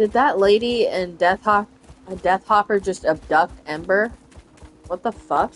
Did that lady in Death Hopper just abduct Ember? What the fuck?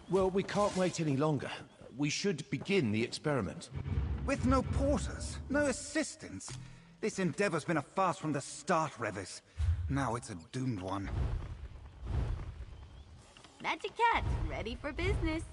Well, we can't wait any longer. We should begin the experiment. With no porters, no assistants. This endeavor's been a farce from the start, Revis. Now it's a doomed one. Magic Cat, ready for business.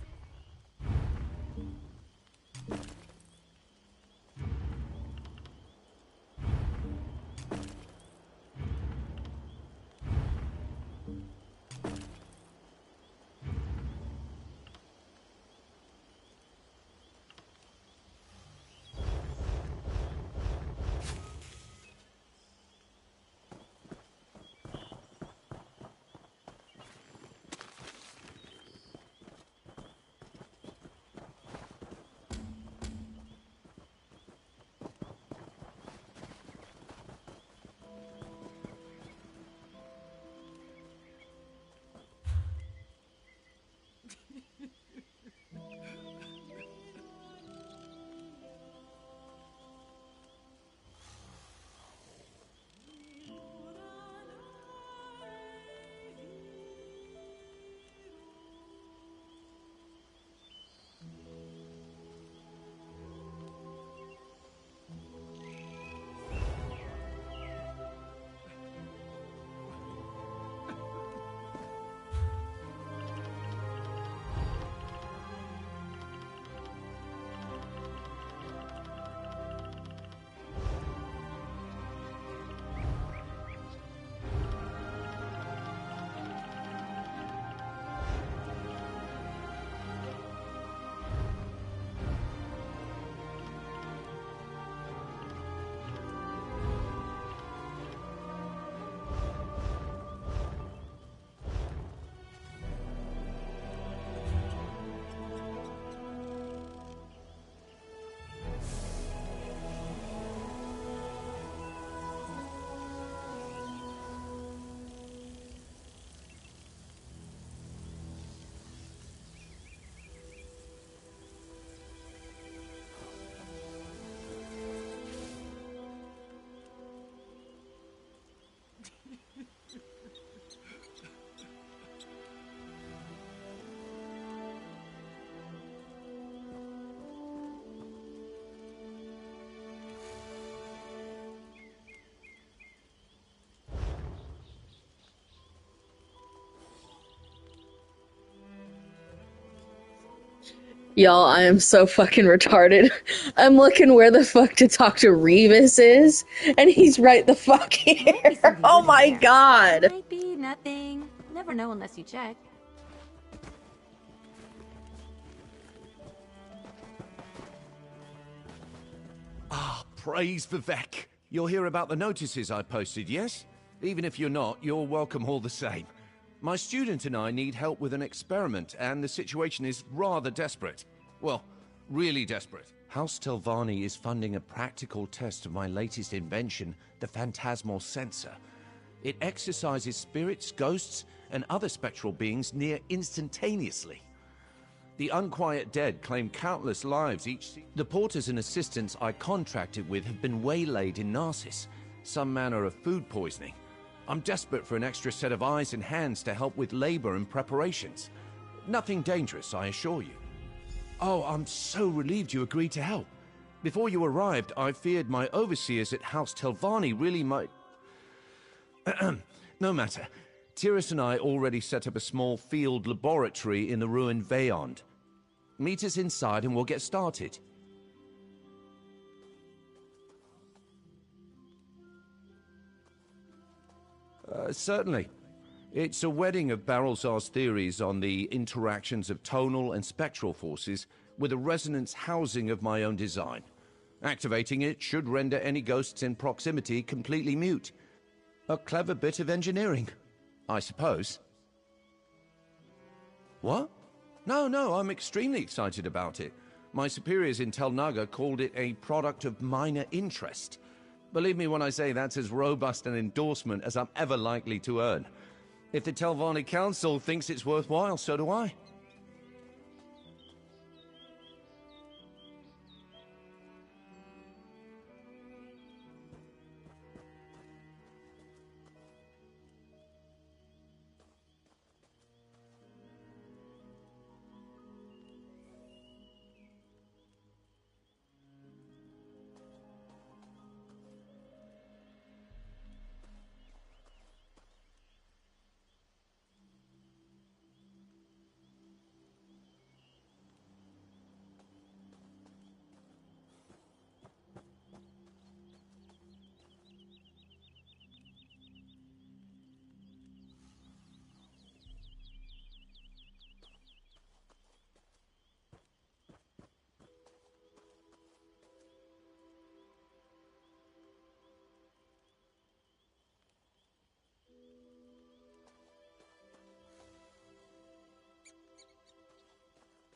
Y'all, I am so fucking retarded. I'm looking where the fuck to talk to Revis is, and he's right the fuck here. Oh my god. Might be nothing. Never know unless you check. Ah, praise Vivek. You'll hear about the notices I posted, yes? Even if you're not, you're welcome all the same. My student and I need help with an experiment, and the situation is rather desperate. Well, really desperate. House Telvanni is funding a practical test of my latest invention, the Phantasmal Sensor. It exercises spirits, ghosts, and other spectral beings near instantaneously. The unquiet dead claim countless lives each season. The porters and assistants I contracted with have been waylaid in Narsis, some manner of food poisoning. I'm desperate for an extra set of eyes and hands to help with labor and preparations. Nothing dangerous, I assure you. Oh, I'm so relieved you agreed to help. Before you arrived, I feared my overseers at House Telvanni really might... No matter. Tiras and I already set up a small field laboratory in the ruined Veyond. Meet us inside and we'll get started. Certainly. It's a wedding of Barrelzar's theories on the interactions of tonal and spectral forces with a resonance housing of my own design. Activating it should render any ghosts in proximity completely mute. A clever bit of engineering, I suppose. What? No, I'm extremely excited about it. My superiors in Tel Naga called it a product of minor interest. Believe me when I say that's as robust an endorsement as I'm ever likely to earn. If the Telvanni Council thinks it's worthwhile, so do I.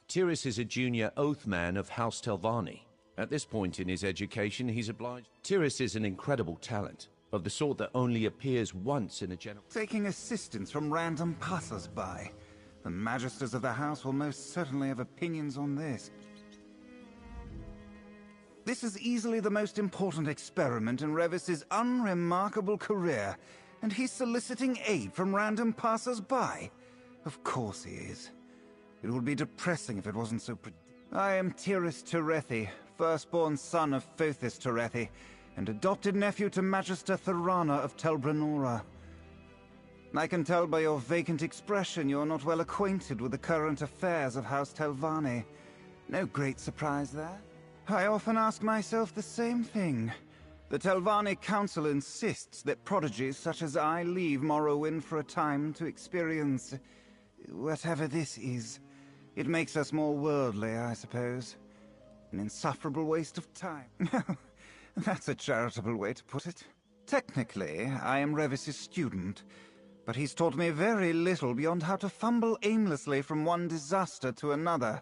Tyrus is a junior Oathman of House Telvanni. At this point in his education, he's obliged. Tyrus is an incredible talent, of the sort that only appears once in a generation. Taking assistance from random passers-by. The Magisters of the House will most certainly have opinions on this. This is easily the most important experiment in Revis's unremarkable career, and he's soliciting aid from random passers-by. Of course he is. It would be depressing if it wasn't so I am Tyrus Terethi, firstborn son of Fothis Terethi, and adopted nephew to Magister Thorana of Telbranora. I can tell by your vacant expression you're not well acquainted with the current affairs of House Telvanni. No great surprise there. I often ask myself the same thing. The Telvanni Council insists that prodigies such as I leave Morrowind for a time to experience whatever this is. It makes us more worldly, I suppose. An insufferable waste of time. That's a charitable way to put it. Technically, I am Revis's student, but he's taught me very little beyond how to fumble aimlessly from one disaster to another.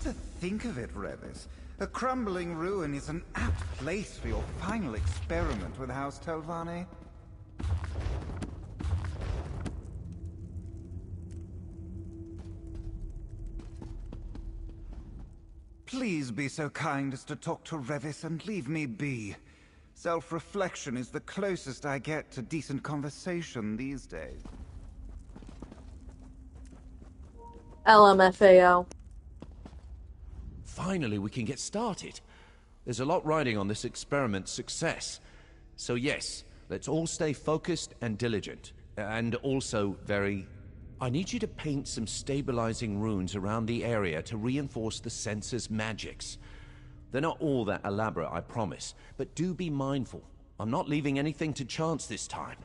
to think of it, Revis, a crumbling ruin is an apt place for your final experiment with House Telvanni. Please be so kind as to talk to Revis and leave me be. Self-reflection is the closest I get to decent conversation these days. LMFAO. Finally, we can get started. There's a lot riding on this experiment's success. So yes, let's all stay focused and diligent. And also I need you to paint some stabilizing runes around the area to reinforce the sensor's magics. They're not all that elaborate, I promise, but do be mindful. I'm not leaving anything to chance this time.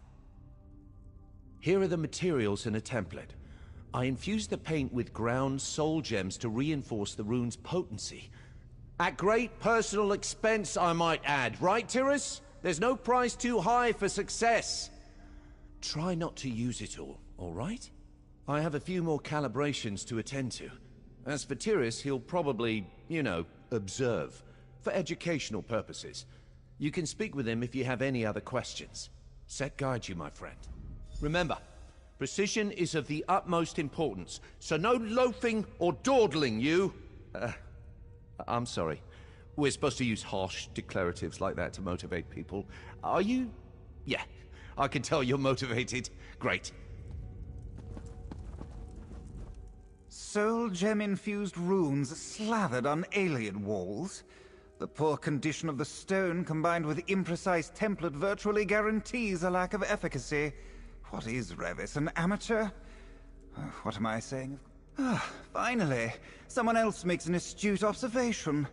Here are the materials in a template. I infused the paint with ground soul gems to reinforce the rune's potency. At great personal expense, I might add. Right, Tyrus? There's no price too high for success. Try not to use it all right? I have a few more calibrations to attend to. As for Tyrus, he'll probably, observe, for educational purposes. You can speak with him if you have any other questions. Set guides you, my friend. Remember, precision is of the utmost importance, so no loafing or dawdling, you! I'm sorry. We're supposed to use harsh declaratives like that to motivate people. Are you? Yeah, I can tell you're motivated. Great. Soul gem-infused runes slathered on alien walls. The poor condition of the stone combined with imprecise template virtually guarantees a lack of efficacy. What is Revis, an amateur? What am I saying? Finally, someone else makes an astute observation.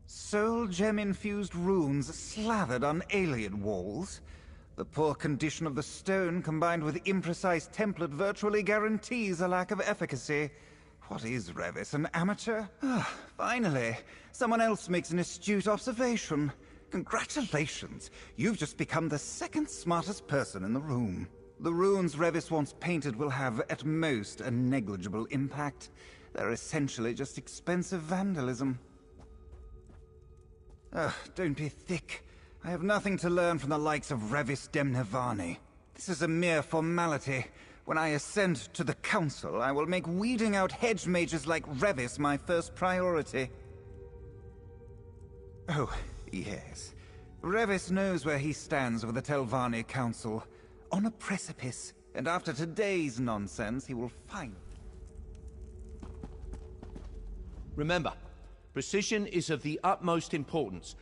Soul gem-infused runes slathered on alien walls. The poor condition of the stone combined with imprecise template virtually guarantees a lack of efficacy. What is Revis, an amateur? Finally, someone else makes an astute observation. Congratulations, you've just become the second smartest person in the room. The runes Revis wants painted will have, at most, a negligible impact. They're essentially just expensive vandalism. Don't be thick. I have nothing to learn from the likes of Revis Demnevani. This is a mere formality. When I ascend to the Council, I will make weeding out hedge mages like Revis my first priority. Oh, yes. Revis knows where he stands with the Telvanni Council. On a precipice. And after today's nonsense, he will find... Remember, precision is of the utmost importance.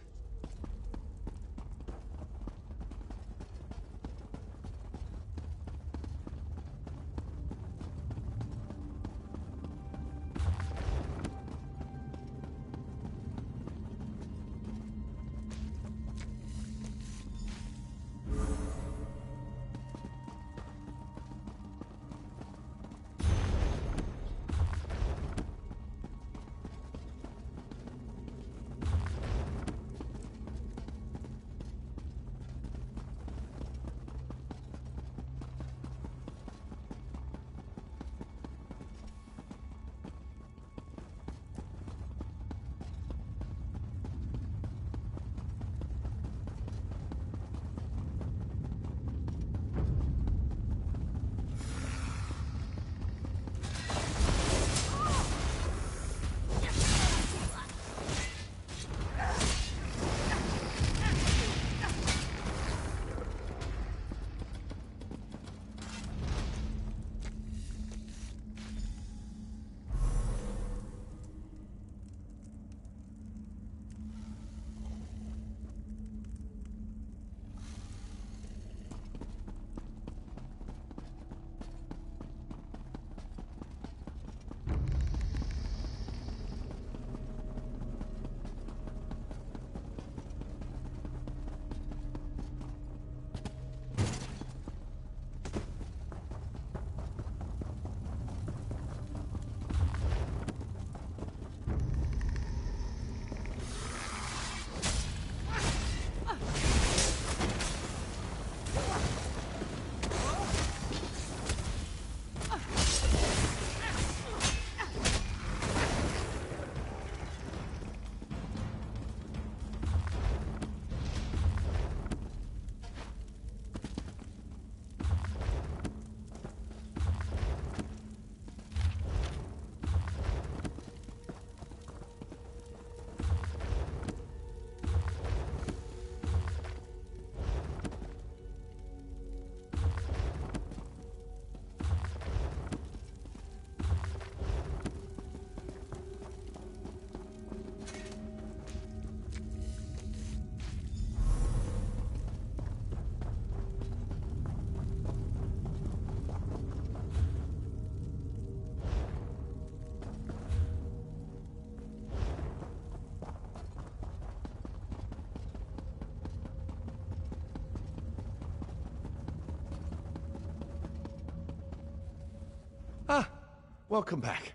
welcome back.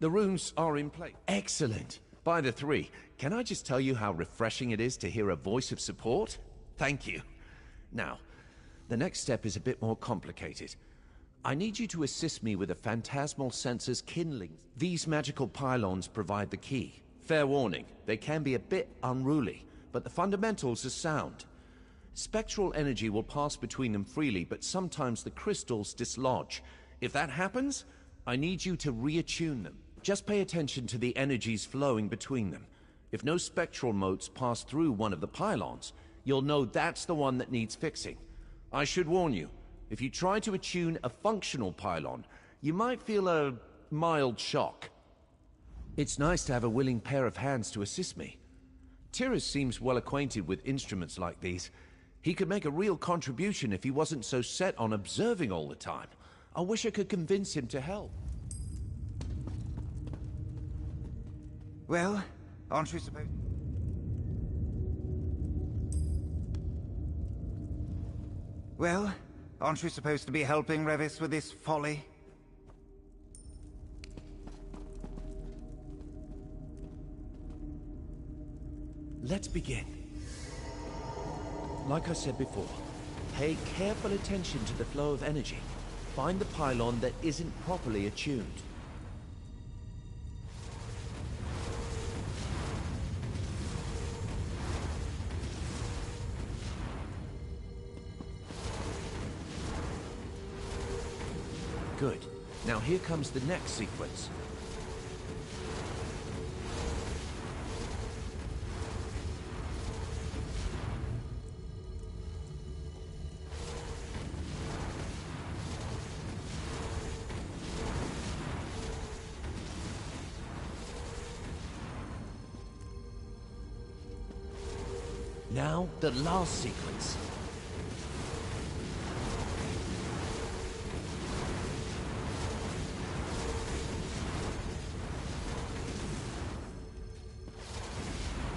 The runes are in place. Excellent. By the three, can I just tell you how refreshing it is to hear a voice of support? Thank you. Now, the next step is a bit more complicated. I need you to assist me with the phantasmal sensor's kindling. These magical pylons provide the key. Fair warning, they can be a bit unruly, but the fundamentals are sound. Spectral energy will pass between them freely, but sometimes the crystals dislodge. If that happens, I need you to reattune them. Just pay attention to the energies flowing between them. If no spectral motes pass through one of the pylons, you'll know that's the one that needs fixing. I should warn you, if you try to attune a functional pylon, you might feel a mild shock. It's nice to have a willing pair of hands to assist me. Tyrus seems well acquainted with instruments like these. He could make a real contribution if he wasn't so set on observing all the time. I wish I could convince him to help. Well, aren't we supposed... Well, aren't we supposed to be helping Revis with this folly? Let's begin. Like I said before, pay careful attention to the flow of energy. Find the pylon that isn't properly attuned. Good. Now here comes the next sequence. Now, the last sequence.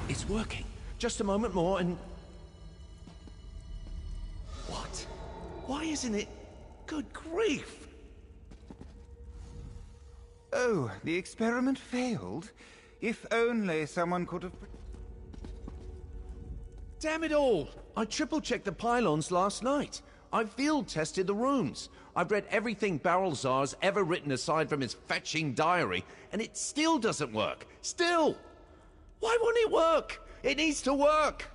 It's working. Just a moment more and... What? Why isn't it... Good grief! Oh, the experiment failed? If only someone could have... Damn it all! I triple-checked the pylons last night. I field-tested the runes. I've read everything Barrelzar's ever written aside from his fetching diary, and it still doesn't work. Still! Why won't it work? It needs to work!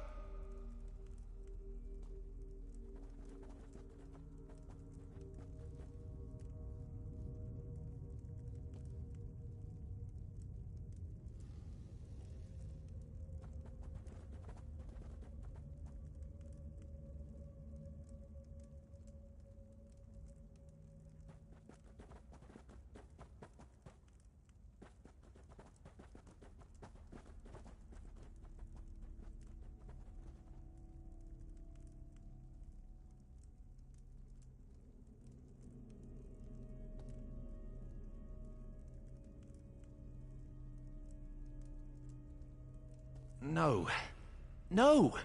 No. No!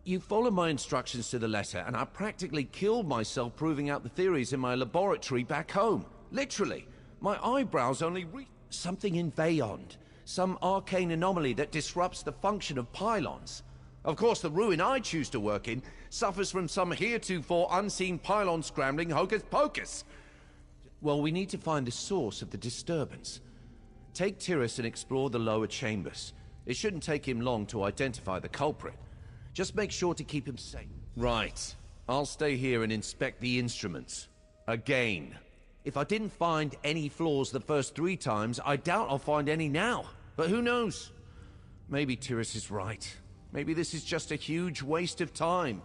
You followed my instructions to the letter, and I practically killed myself proving out the theories in my laboratory back home. Literally. My eyebrows only reached something in Veyond. Some arcane anomaly that disrupts the function of pylons. Of course, the ruin I choose to work in suffers from some heretofore unseen pylon scrambling hocus-pocus. Well, we need to find the source of the disturbance. Take Tyrus and explore the lower chambers. It shouldn't take him long to identify the culprit. Just make sure to keep him safe. Right. I'll stay here and inspect the instruments. Again. If I didn't find any flaws the first 3 times, I doubt I'll find any now. But who knows? Maybe Tyrus is right. Maybe this is just a huge waste of time.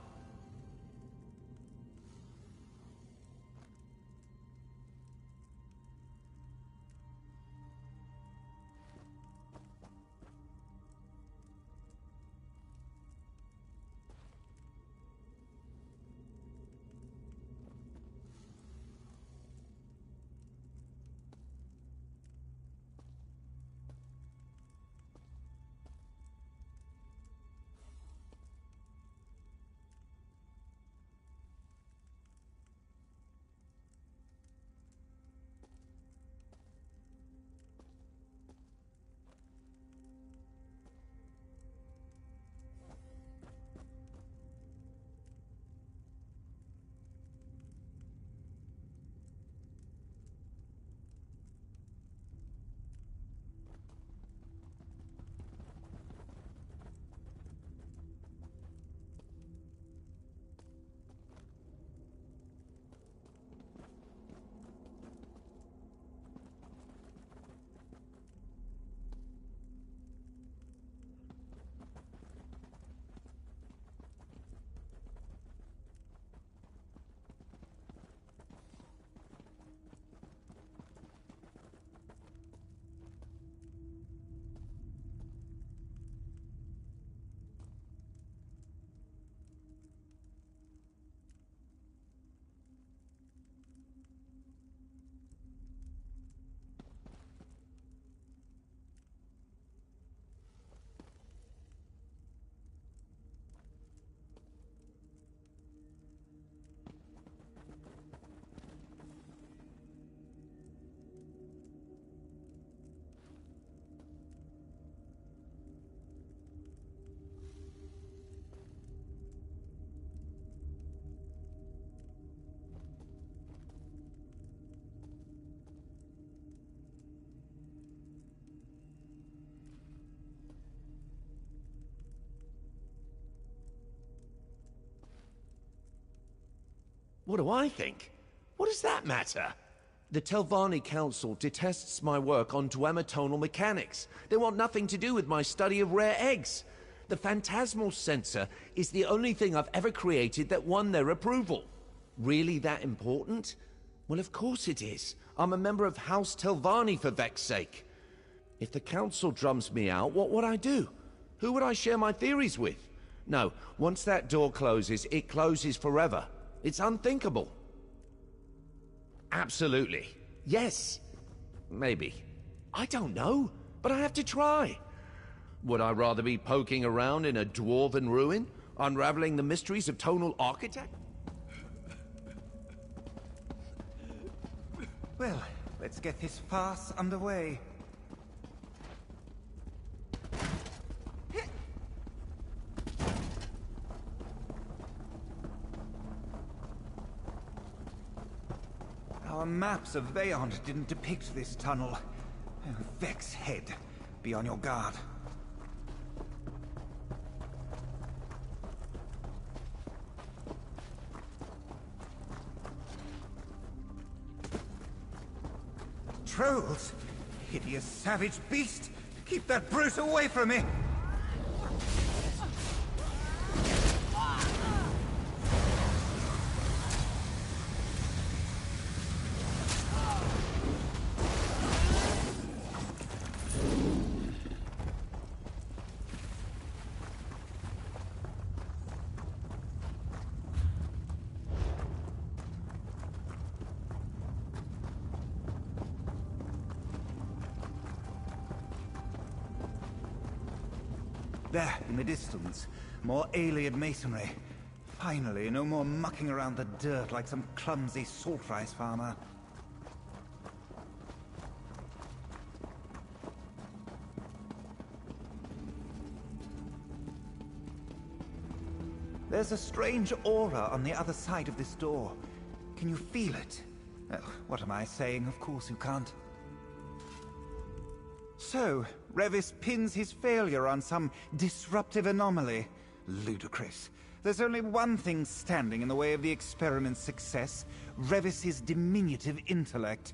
What do I think? What does that matter? The Telvanni Council detests my work on duemitonal mechanics. They want nothing to do with my study of rare eggs. The Phantasmal Sensor is the only thing I've ever created that won their approval. Really that important? Well, of course it is. I'm a member of House Telvanni for Vec's sake. If the Council drums me out, what would I do? Who would I share my theories with? No, once that door closes, it closes forever. It's unthinkable. Absolutely. Yes. Maybe. I don't know, but I have to try. Would I rather be poking around in a dwarven ruin, unraveling the mysteries of tonal architecture? Well, let's get this farce underway. Our maps of Veyond didn't depict this tunnel. Oh, Vec's head. Be on your guard. Trolls? Hideous savage beast! Keep that brute away from me! There, in the distance, more alien masonry. Finally, no more mucking around the dirt like some clumsy salt rice farmer. There's a strange aura on the other side of this door. Can you feel it? Oh, what am I saying? Of course you can't. So, Revis pins his failure on some disruptive anomaly. Ludicrous. There's only one thing standing in the way of the experiment's success: Revis's diminutive intellect.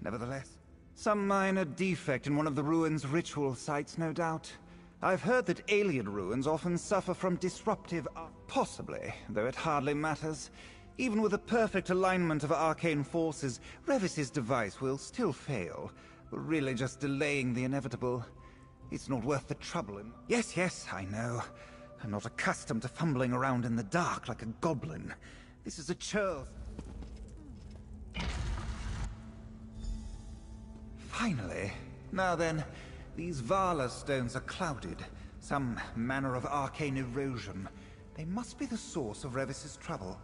Nevertheless, some minor defect in one of the ruins' ritual sites, no doubt. I've heard that alien ruins often suffer from disruptive... Possibly, though it hardly matters. Even with a perfect alignment of arcane forces, Revis's device will still fail. We're really just delaying the inevitable. It's not worth the trouble. Yes, I know. I'm not accustomed to fumbling around in the dark like a goblin. This is a churl. Finally. Now then, these Vala stones are clouded. Some manner of arcane erosion. They must be the source of Revis's trouble.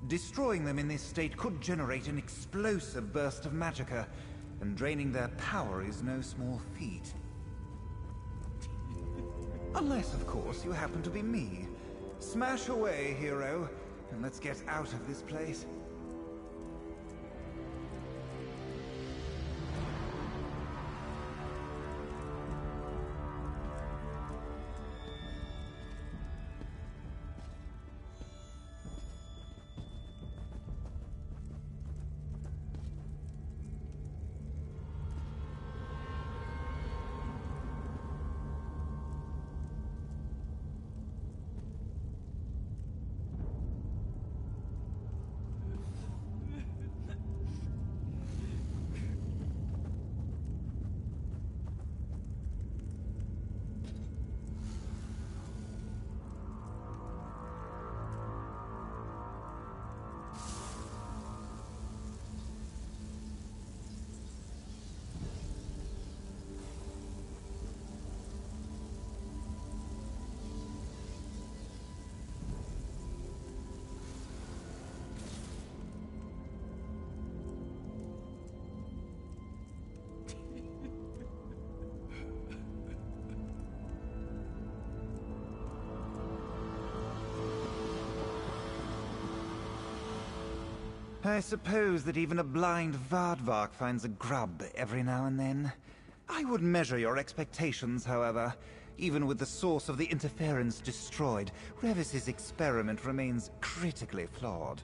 Destroying them in this state could generate an explosive burst of magicka, and draining their power is no small feat. Unless, of course, you happen to be me. Smash away, hero, and let's get out of this place. I suppose that even a blind Vardvark finds a grub every now and then. I would measure your expectations, however. Even with the source of the interference destroyed, Revis's experiment remains critically flawed.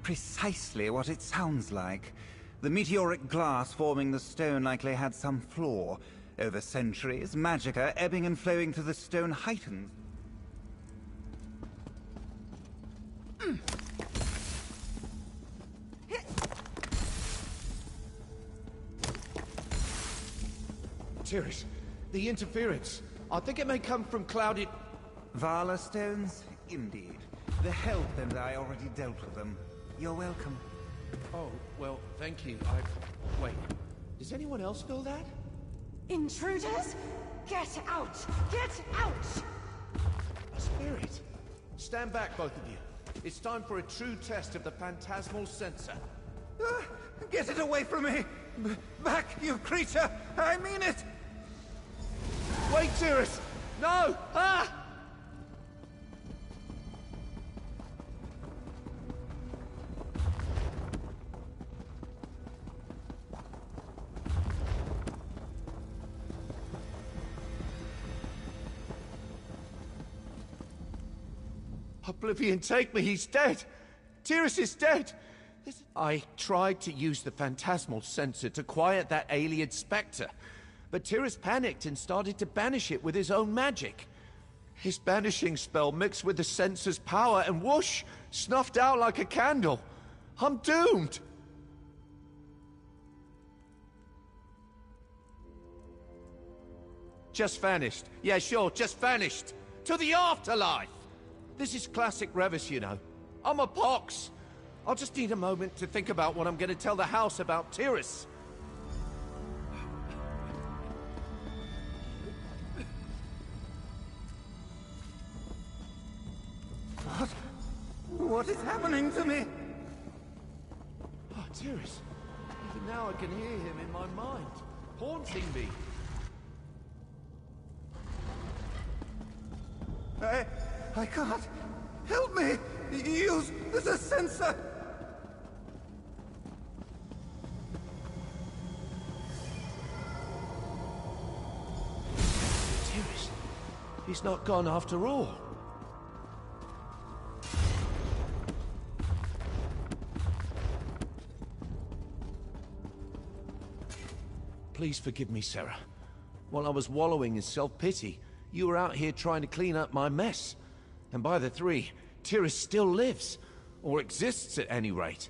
Precisely what it sounds like. The meteoric glass forming the stone likely had some flaw. Over centuries, magicka ebbing and flowing through the stone heightens. Tiris, the interference. I think it may come from clouded... Vala stones? Indeed. The Help and I already dealt with them. You're welcome. Oh, well, thank you. Wait, does anyone else feel that? Intruders? Get out! Get out! A spirit. Stand back, both of you. It's time for a true test of the phantasmal sensor. Get it away from me! Back, you creature! I mean it! Wait, Tiris! No! Ah! Oblivion, take me, he's dead! Tiris is dead! I tried to use the phantasmal sensor to quiet that alien spectre, but Tiris panicked and started to banish it with his own magic. His banishing spell mixed with the sensor's power and whoosh, snuffed out like a candle. I'm doomed! Just vanished. Yeah, sure, just vanished. To the afterlife! This is classic Revis, you know. I'm a pox. I'll just need a moment to think about what I'm going to tell the house about Tiris. What? What is happening to me? Oh, Tiris. Even now I can hear him in my mind, haunting me. I can't. Help me! Use the sensor! Tiris, he's not gone after all. Please forgive me, Sarah. While I was wallowing in self-pity, you were out here trying to clean up my mess. And by the three, Tiris still lives. Or exists at any rate.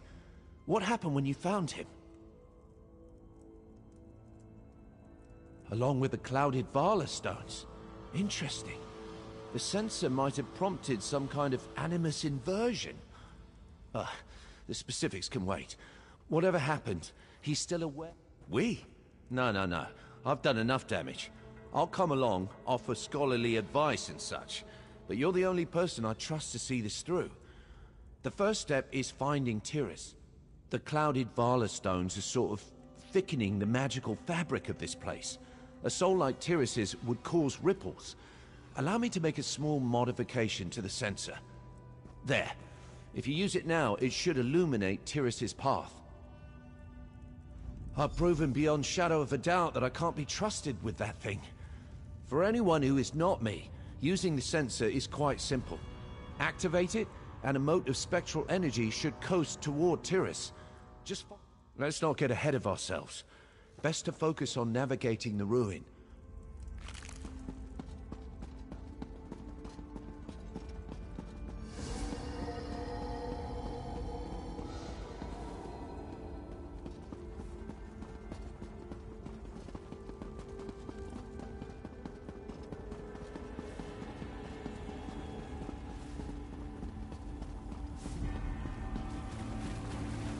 What happened when you found him? Along with the clouded Vala stones. Interesting. The sensor might have prompted some kind of animus inversion. The specifics can wait. Whatever happened, he's still aware. We? No. I've done enough damage. I'll come along, offer scholarly advice and such. But you're the only person I trust to see this through. The first step is finding Tiris. The clouded Vala stones are sort of thickening the magical fabric of this place. A soul like Tiris's would cause ripples. Allow me to make a small modification to the sensor. There. If you use it now, it should illuminate Tiris's path. I've proven beyond shadow of a doubt that I can't be trusted with that thing. For anyone who is not me, using the sensor is quite simple. Activate it, and a mote of spectral energy should coast toward Tiras. Let's not get ahead of ourselves. Best to focus on navigating the ruin.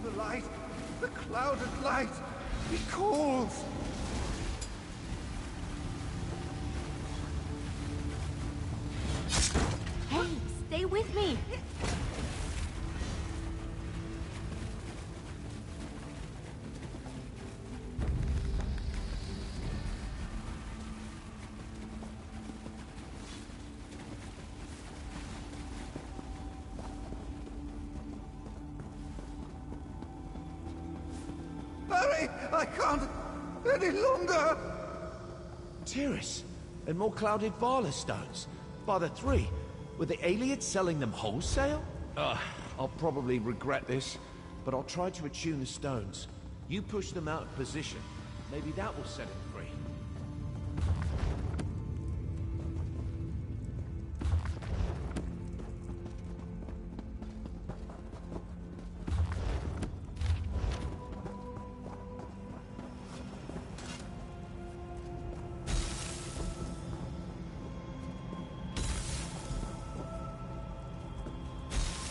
The light! The clouded light! It calls! Hey, stay with me! Barry! I can't any longer! Tiras, and more clouded Vala stones. By the 3. Were the Ayleids selling them wholesale? I'll probably regret this, but I'll try to attune the stones. You push them out of position. Maybe that will set it free.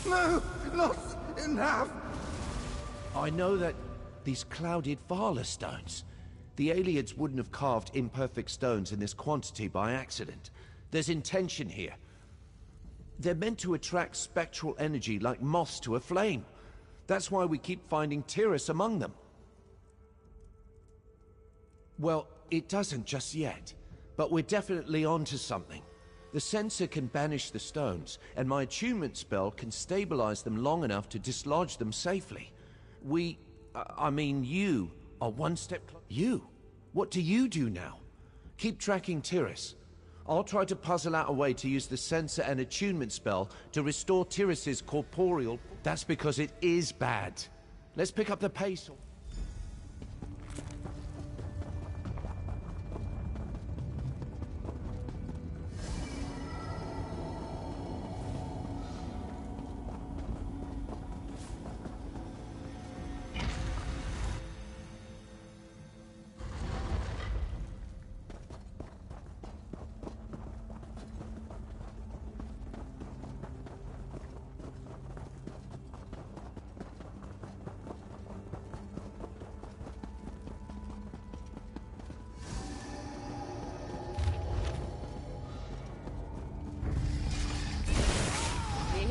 No! Not enough! I know that these clouded Vala stones. The Ayleids wouldn't have carved imperfect stones in this quantity by accident. There's intention here. They're meant to attract spectral energy like moths to a flame. That's why we keep finding Tiras among them. Well, it doesn't just yet, but we're definitely onto something. The sensor can banish the stones, and my attunement spell can stabilize them long enough to dislodge them safely. You are one step closer. You? What do you do now? Keep tracking Tiras. I'll try to puzzle out a way to use the sensor and attunement spell to restore Tiras' corporeal... That's because it is bad. Let's pick up the pace.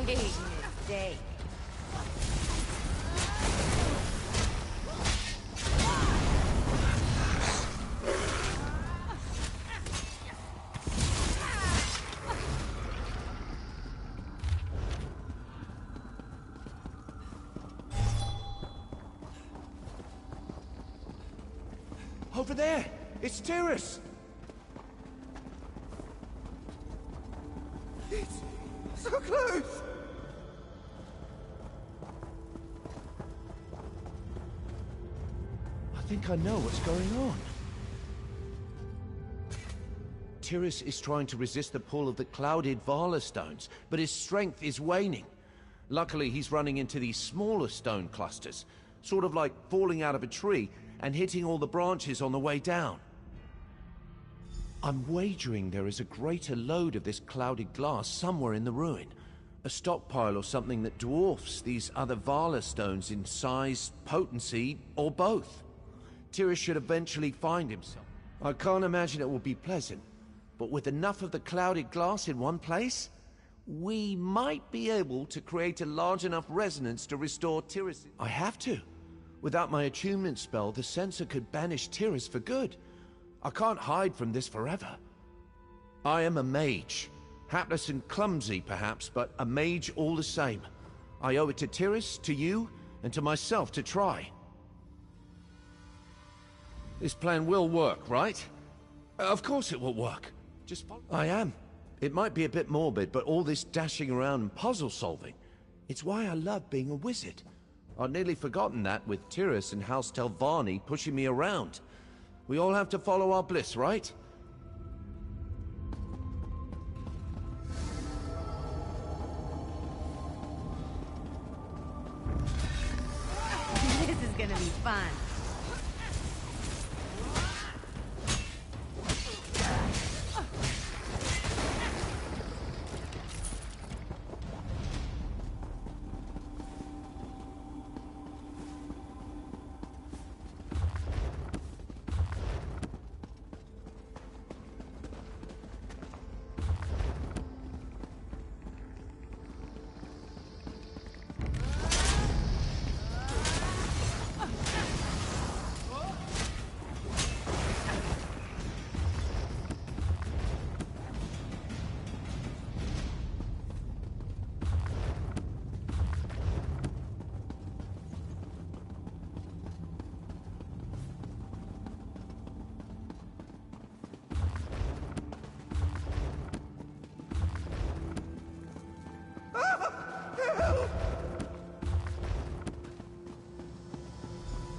Big mistake. Over there! It's Tiras! It's so close! I think I know what's going on. Tiras is trying to resist the pull of the clouded Vala stones, but his strength is waning. Luckily, he's running into these smaller stone clusters, sort of like falling out of a tree and hitting all the branches on the way down. I'm wagering there is a greater load of this clouded glass somewhere in the ruin. A stockpile or something that dwarfs these other Vala stones in size, potency, or both. Tiras should eventually find himself. I can't imagine it will be pleasant, but with enough of the clouded glass in one place, we might be able to create a large enough resonance to restore Tiras. I have to. Without my attunement spell, the sensor could banish Tiras for good. I can't hide from this forever. I am a mage. Hapless and clumsy, perhaps, but a mage all the same. I owe it to Tiras, to you, and to myself to try. This plan will work, right? Of course it will work. Just follow. I am. It might be a bit morbid, but all this dashing around and puzzle solving, it's why I love being a wizard. I'd nearly forgotten that with Tyrus and House Telvanni pushing me around. We all have to follow our bliss, right? This is gonna be fun.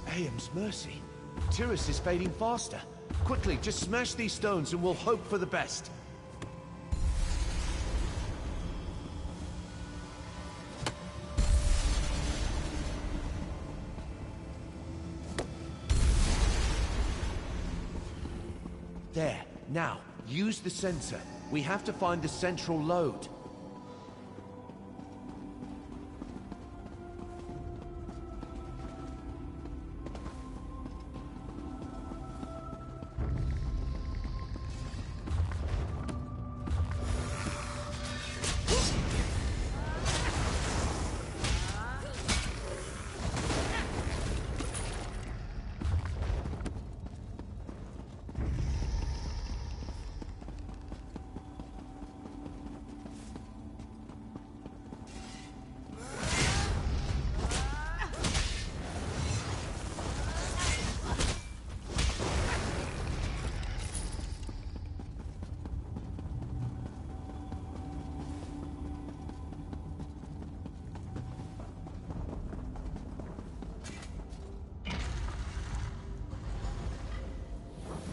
Aeum's mercy. Tyrus is fading faster. Quickly, just smash these stones and we'll hope for the best. There. Now, use the sensor. We have to find the central load.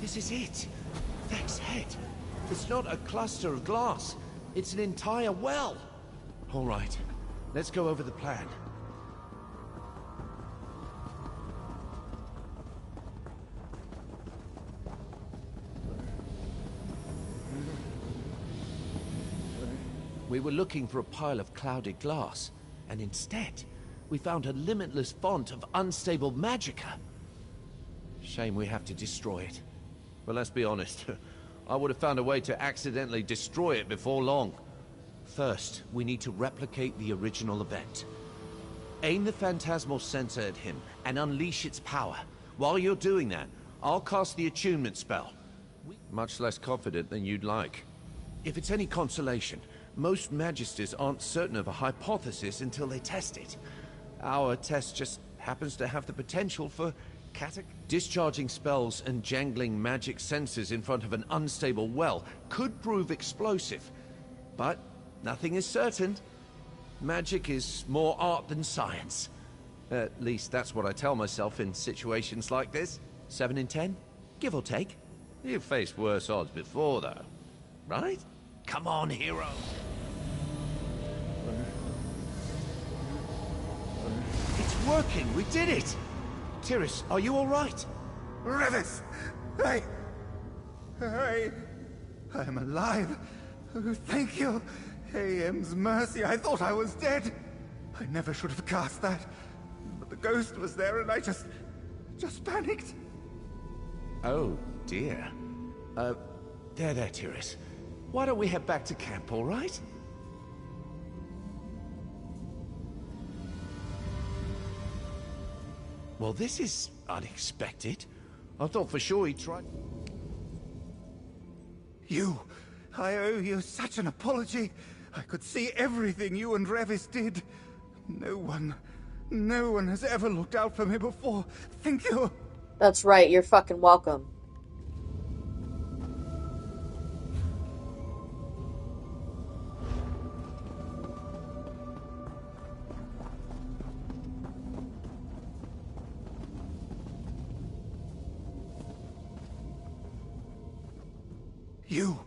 This is it. Vex's head. It's not a cluster of glass. It's an entire well. All right. Let's go over the plan. We were looking for a pile of clouded glass, and instead, we found a limitless font of unstable magicka. Shame we have to destroy it. But let's be honest, I would have found a way to accidentally destroy it before long. First, we need to replicate the original event. Aim the phantasmal sensor at him and unleash its power. While you're doing that, I'll cast the attunement spell. Much less confident than you'd like. If it's any consolation, most Magisters aren't certain of a hypothesis until they test it. Our test just happens to have the potential for discharging spells and jangling magic sensors in front of an unstable well could prove explosive. But nothing is certain. Magic is more art than science. At least that's what I tell myself in situations like this. 7 in 10? Give or take. You've faced worse odds before, though. Right? Come on, hero! It's working! We did it! Tyrus, are you all right? Revis! I am alive. Oh, thank you. Aeum's mercy, I thought I was dead. I never should have cast that. But the ghost was there and I just panicked. Oh, dear. There, Tyrus. Why don't we head back to camp, all right? Well, this is unexpected. I thought for sure he'd try... I owe you such an apology. I could see everything you and Revis did. No one has ever looked out for me before. Thank you. That's right, you're fucking welcome. You...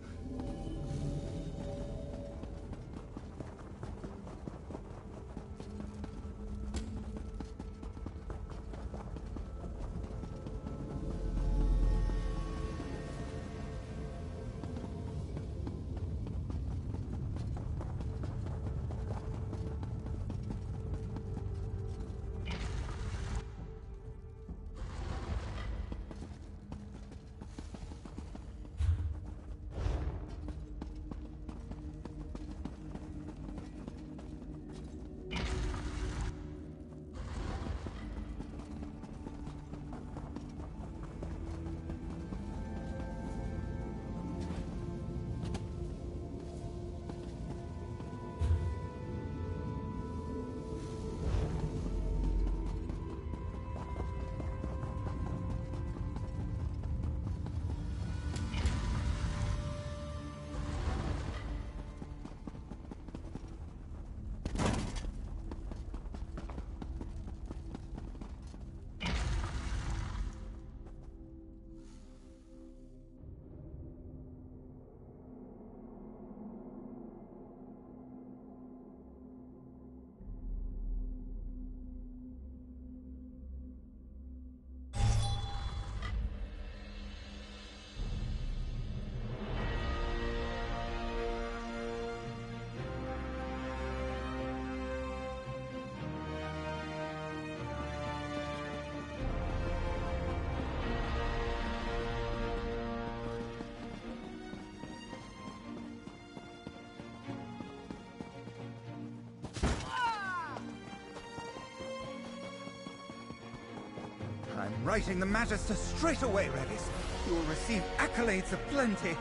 I'm writing the Magister straight away, Revis. You'll receive accolades aplenty.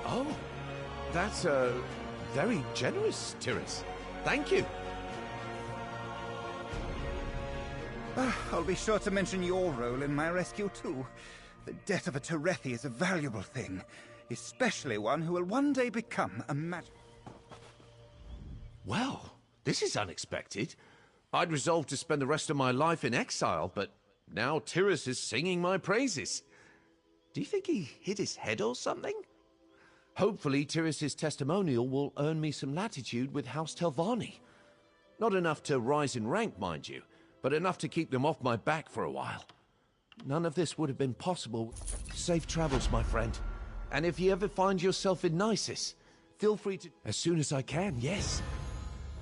Oh, that's, very generous, Tiras. Thank you. I'll be sure to mention your role in my rescue, too. The death of a Terethi is a valuable thing, especially one who will one day become a Well, this is unexpected. I'd resolved to spend the rest of my life in exile, but now Tiras is singing my praises. Do you think he hit his head or something? Hopefully, Tiras' testimonial will earn me some latitude with House Telvanni. Not enough to rise in rank, mind you, but enough to keep them off my back for a while. None of this would have been possible. Safe travels, my friend. And if you ever find yourself in Nisus, feel free to... As soon as I can, yes.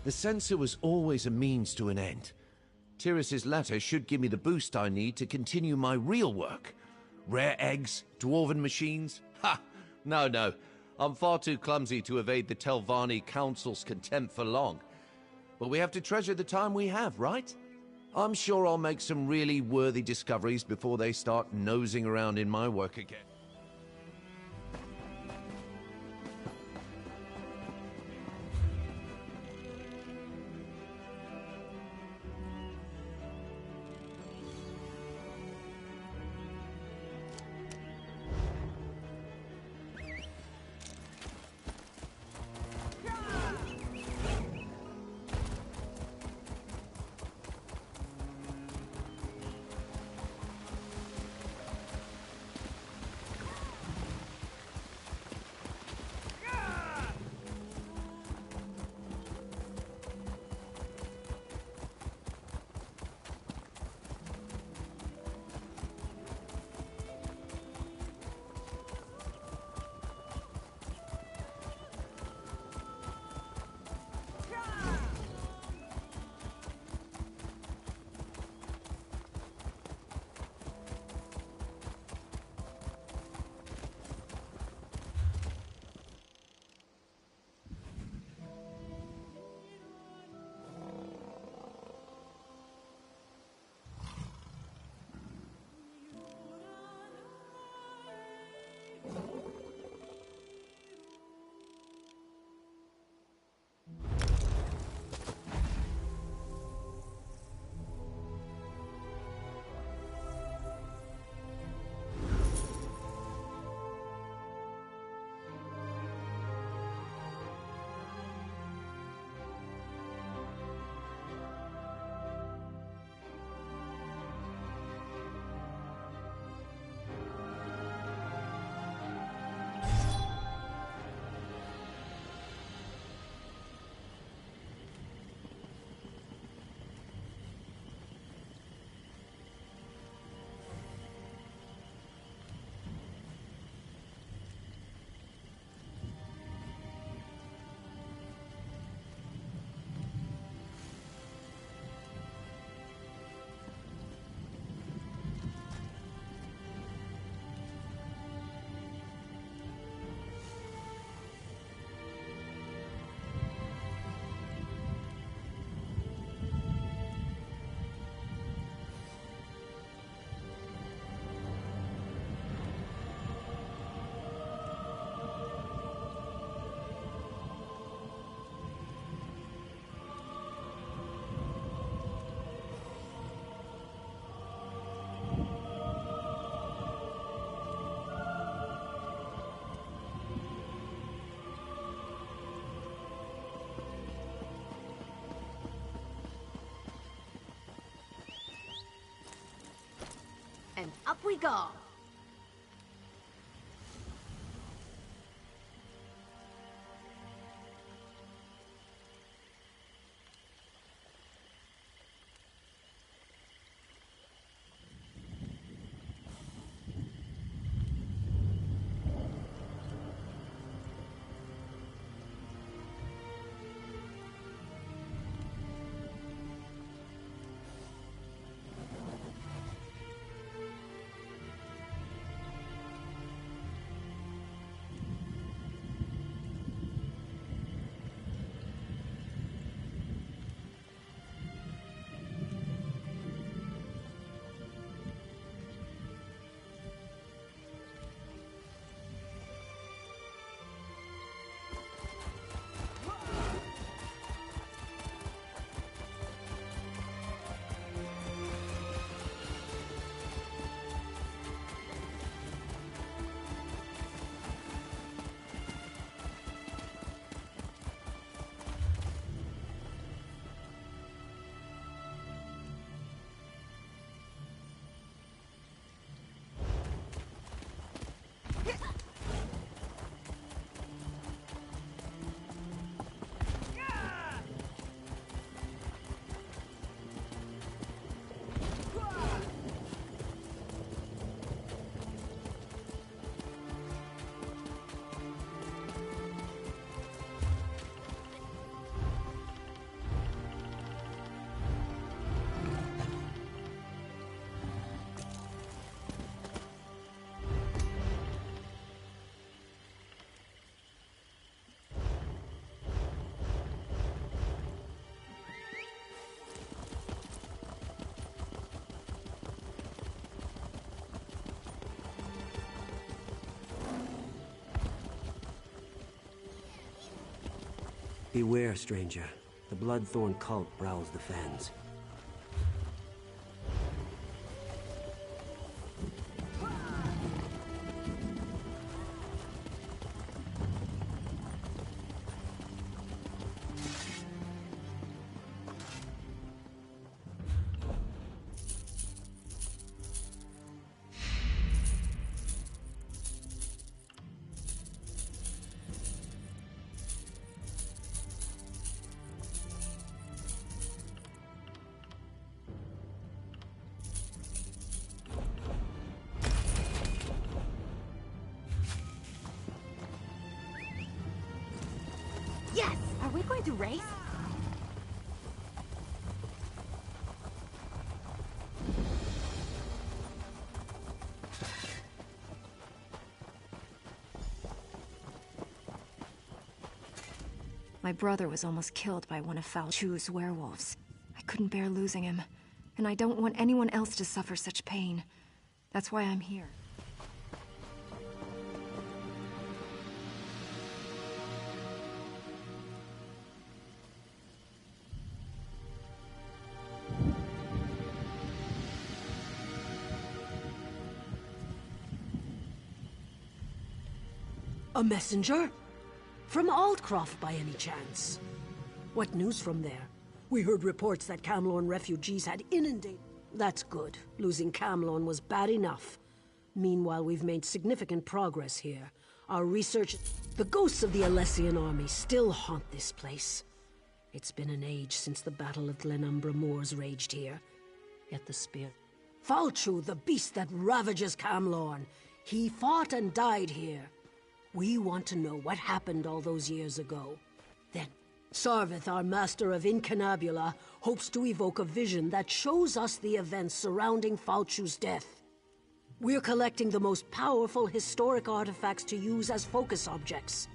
The censor was always a means to an end. Tiras' letter should give me the boost I need to continue my real work. Rare eggs, dwarven machines. Ha! No. I'm far too clumsy to evade the Telvanni Council's contempt for long. But we have to treasure the time we have, right? I'm sure I'll make some really worthy discoveries before they start nosing around in my work again. then, up we go. Beware, stranger. The Bloodthorn cult prowls the fens. Yes! Are we going to race? My brother was almost killed by one of Falchu's werewolves. I couldn't bear losing him, and I don't want anyone else to suffer such pain. That's why I'm here. A messenger? From Aldcroft, by any chance? What news from there? We heard reports that Camlorn refugees had inundated... That's good. Losing Camlorn was bad enough. Meanwhile, we've made significant progress here. Our research... The ghosts of the Alessian army still haunt this place. It's been an age since the Battle of Glenumbra Moors raged here. Yet the spear... Falchu, the beast that ravages Camlorn. He fought and died here. We want to know what happened all those years ago. Then, Sarvith, our master of Incunabula, hopes to evoke a vision that shows us the events surrounding Falchu's death. We're collecting the most powerful historic artifacts to use as focus objects.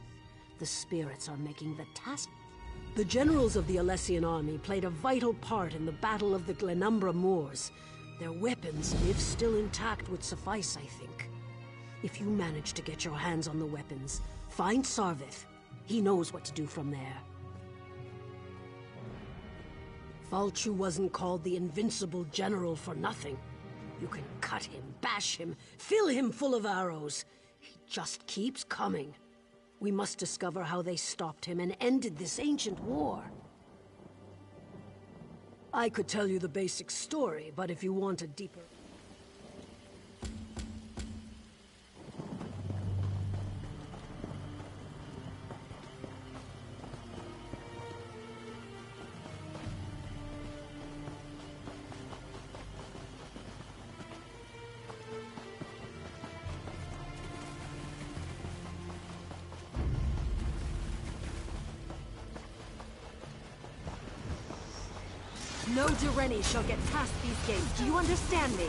The spirits are making the task. The generals of the Alessian army played a vital part in the Battle of the Glenumbra Moors. Their weapons, if still intact, would suffice, I think. If you manage to get your hands on the weapons, find Sarvith. He knows what to do from there. Falchu wasn't called the Invincible General for nothing. You can cut him, bash him, fill him full of arrows. He just keeps coming. We must discover how they stopped him and ended this ancient war. I could tell you the basic story, but if you want a deeper... No Dureni shall get past these gates. Do you understand me?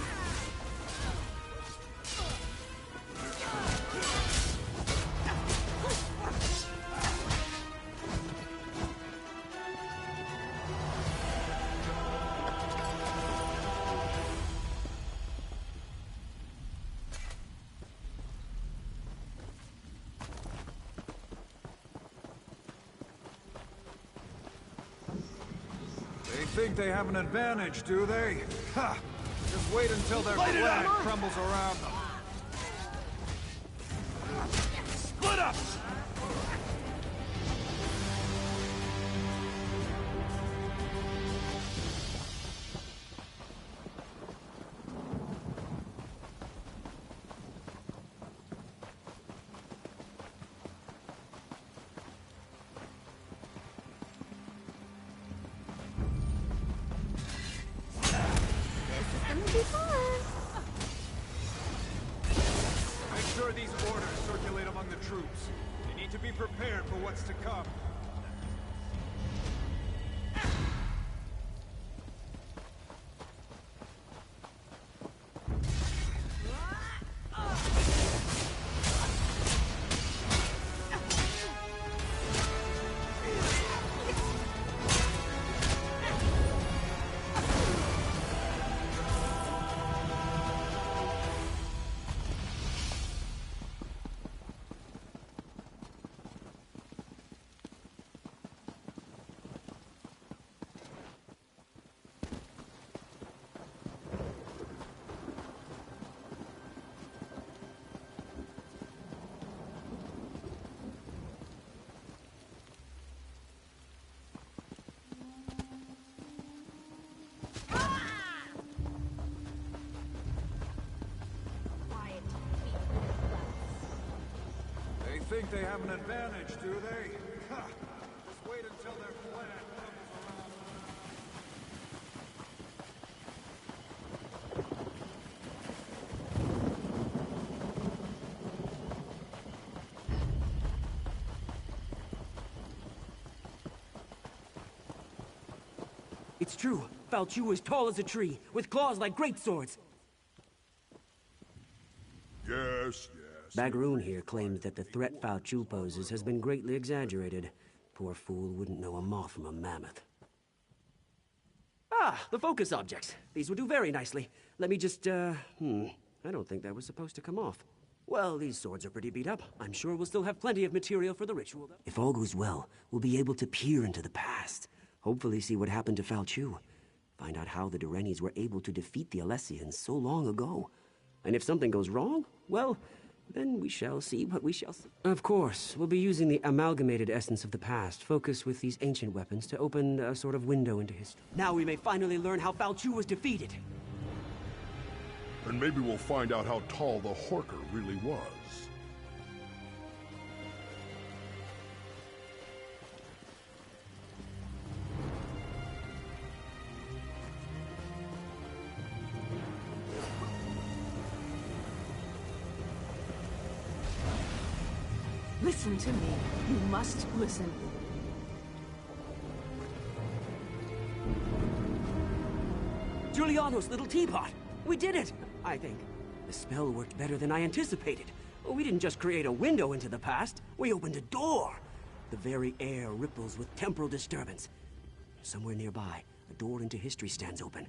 They think they have an advantage, do they? Ha! Just wait until their flag crumbles around them. Split up! Make sure these orders circulate among the troops. They need to be prepared for what's to come. They think they have an advantage, do they? Ha! Just wait until their flag crumbles around them. It's true. Fal Chu is tall as a tree, with claws like great swords. Yes. Bagaroon here claims that the threat Fal Chu poses has been greatly exaggerated. Poor fool wouldn't know a moth from a mammoth. Ah, the focus objects. These would do very nicely. Let me just, I don't think that was supposed to come off. Well, these swords are pretty beat up. I'm sure we'll still have plenty of material for the ritual. If all goes well, we'll be able to peer into the past. Hopefully see what happened to Fal Chu. Find out how the Durenis were able to defeat the Alessians so long ago. And if something goes wrong, well, then we shall see what we shall see. Of course, we'll be using the amalgamated essence of the past, focused with these ancient weapons, to open a sort of window into history. Now we may finally learn how Fal Chu was defeated. And maybe we'll find out how tall the Horker really was. Listen to me. You must listen. Giuliano's little teapot! We did it! I think. The spell worked better than I anticipated. We didn't just create a window into the past, we opened a door! The very air ripples with temporal disturbance. Somewhere nearby, a door into history stands open.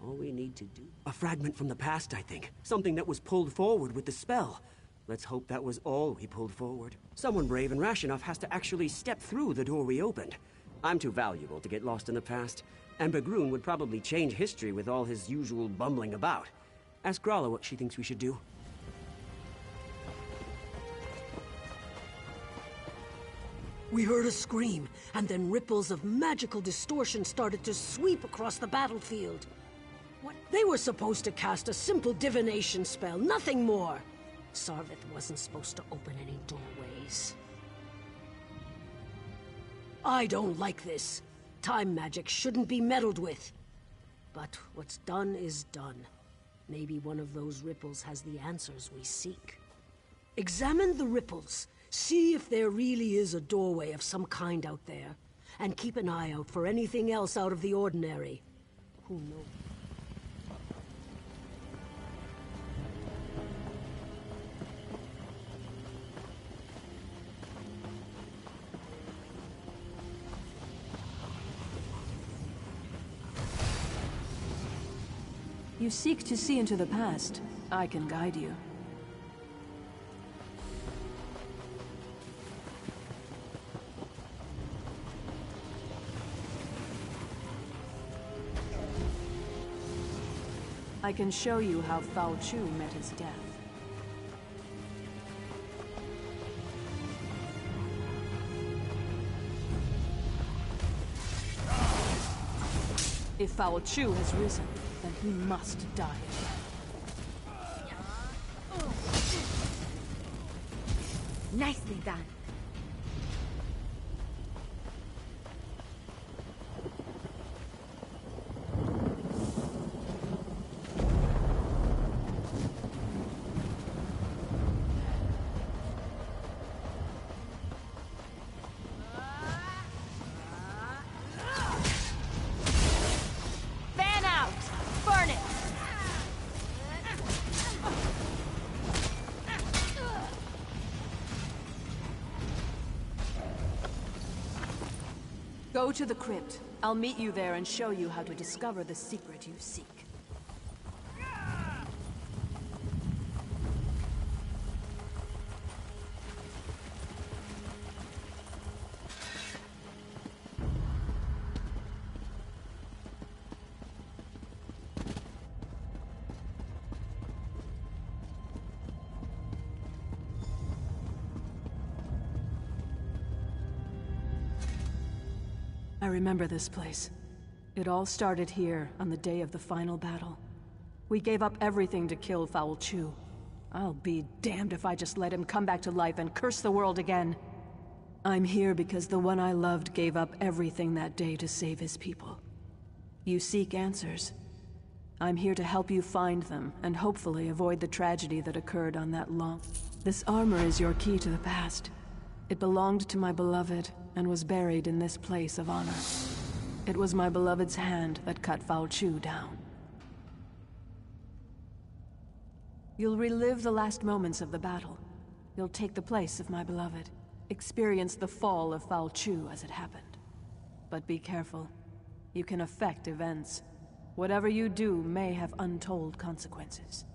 All we need to do... A fragment from the past, I think. Something that was pulled forward with the spell. Let's hope that was all we pulled forward. Someone brave and rash enough has to actually step through the door we opened. I'm too valuable to get lost in the past, and Bagaroon would probably change history with all his usual bumbling about. Ask Grala what she thinks we should do. We heard a scream, and then ripples of magical distortion started to sweep across the battlefield. What? They were supposed to cast a simple divination spell, nothing more. Sarvith wasn't supposed to open any doorways. I don't like this. Time magic shouldn't be meddled with. But what's done is done. Maybe one of those ripples has the answers we seek. Examine the ripples. See if there really is a doorway of some kind out there. And keep an eye out for anything else out of the ordinary. who knows? You seek to see into the past. I can guide you. I can show you how Fao Chu met his death. If Fao Chu has risen, then he must die again. Nicely done. Go to the crypt. I'll meet you there and show you how to discover the secret you seek. I remember this place. It all started here on the day of the final battle. We gave up everything to kill Fao Chu. I'll be damned if I just let him come back to life and curse the world again. I'm here because the one I loved gave up everything that day to save his people. You seek answers. I'm here to help you find them, and hopefully avoid the tragedy that occurred on that long... This armor is your key to the past. It belonged to my beloved, and was buried in this place of honor. It was my beloved's hand that cut Fao Chu down. You'll relive the last moments of the battle. You'll take the place of my beloved. Experience the fall of Fao Chu as it happened. But be careful. You can affect events. Whatever you do may have untold consequences.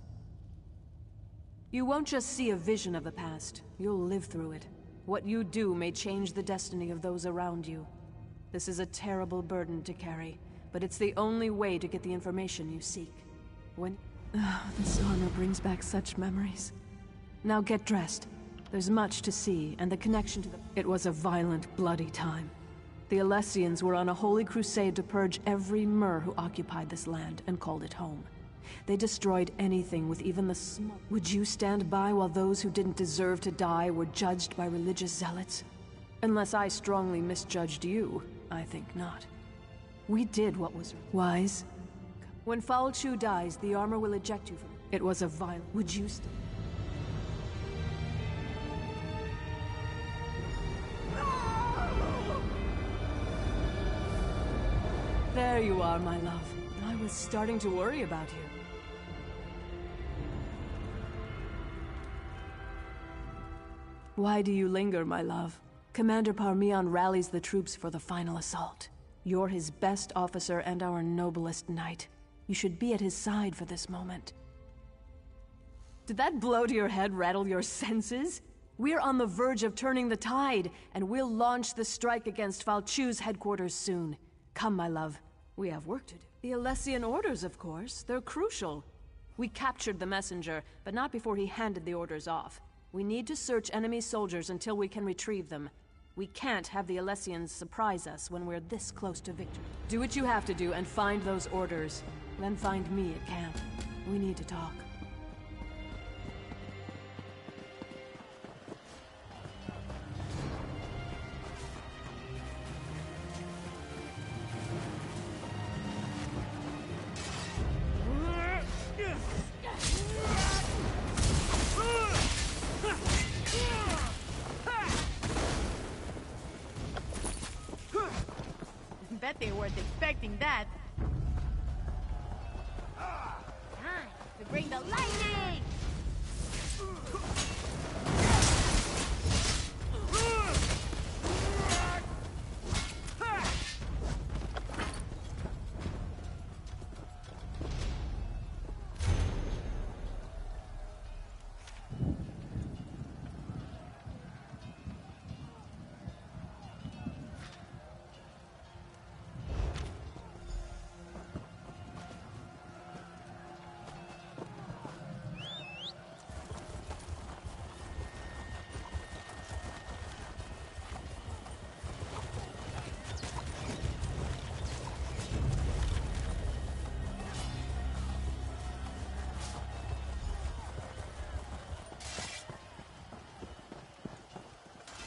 You won't just see a vision of the past. You'll live through it. What you do may change the destiny of those around you. This is a terrible burden to carry, but it's the only way to get the information you seek. This armor brings back such memories. Now get dressed. There's much to see, and the connection to the... It was a violent, bloody time. The Alessians were on a holy crusade to purge every Mer who occupied this land and called it home. They destroyed anything with even the small... Would you stand by while those who didn't deserve to die were judged by religious zealots? Unless I strongly misjudged you, I think not. We did what was wise. When Fao Chu dies, the armor will eject you from it. It was a violent... Would you stand... There you are, my love. I was starting to worry about you. Why do you linger, my love? Commander Parmian rallies the troops for the final assault. You're his best officer and our noblest knight. You should be at his side for this moment. Did that blow to your head rattle your senses? We're on the verge of turning the tide, and we'll launch the strike against Fao Chu's headquarters soon. Come, my love. We have work to do. The Alessian orders, of course. They're crucial. We captured the messenger, but not before he handed the orders off. We need to search enemy soldiers until we can retrieve them. We can't have the Alessians surprise us when we're this close to victory. Do what you have to do and find those orders. Then find me at camp. We need to talk. Bet they weren't expecting that. Bring the lightning!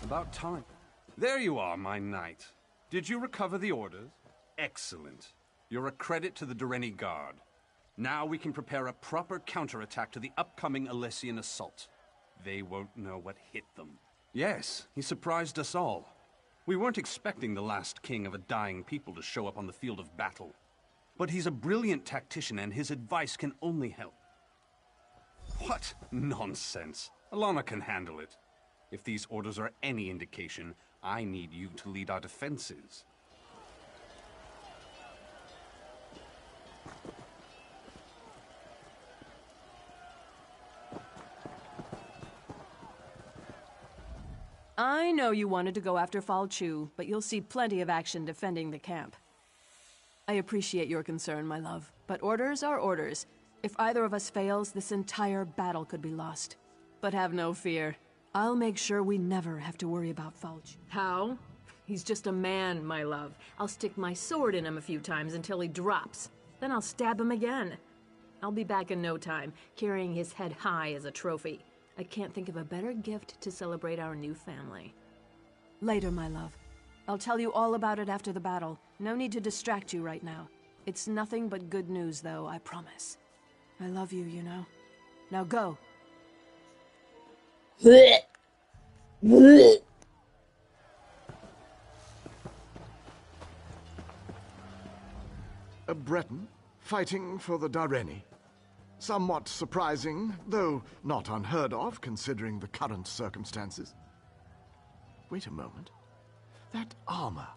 About time. There you are, my knight. Did you recover the orders? Excellent. You're a credit to the Dureni Guard. Now we can prepare a proper counterattack to the upcoming Alessian assault. They won't know what hit them. Yes, he surprised us all. We weren't expecting the last king of a dying people to show up on the field of battle. But he's a brilliant tactician and his advice can only help. What nonsense. Alana can handle it. If these orders are any indication, I need you to lead our defenses. I know you wanted to go after Falchu, but you'll see plenty of action defending the camp. I appreciate your concern, my love, but orders are orders. If either of us fails, this entire battle could be lost. But have no fear. I'll make sure we never have to worry about Falchu. How? He's just a man, my love. I'll stick my sword in him a few times until he drops. Then I'll stab him again. I'll be back in no time, carrying his head high as a trophy. I can't think of a better gift to celebrate our new family. Later, my love. I'll tell you all about it after the battle. No need to distract you right now. It's nothing but good news, though, I promise. I love you, you know. Now go. Blech. Blech. A Breton fighting for the Dureni. Somewhat surprising, though not unheard of considering the current circumstances. Wait a moment. That armor.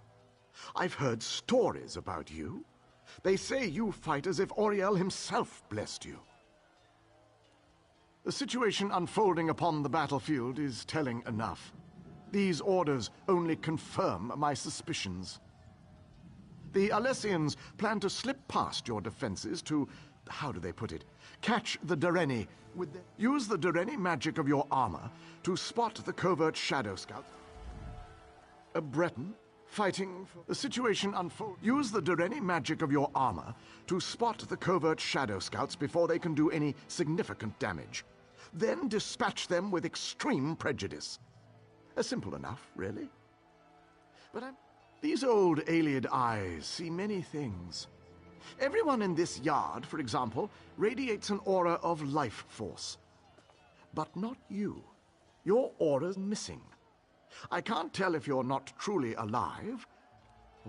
I've heard stories about you. They say you fight as if Auriel himself blessed you. The situation unfolding upon the battlefield is telling enough. These orders only confirm my suspicions. The Alessians plan to slip past your defenses to, how do they put it, catch the Dureni with use the Dureni magic of your armor to spot the covert Shadow Scout. A Breton fighting for the situation unfold. Use the Dureni magic of your armor to spot the covert Shadow Scouts before they can do any significant damage. Then dispatch them with extreme prejudice. Simple enough, really. But these old Ayleid eyes see many things. Everyone in this yard, for example, radiates an aura of life force. But not you. Your aura's missing. I can't tell if you're not truly alive,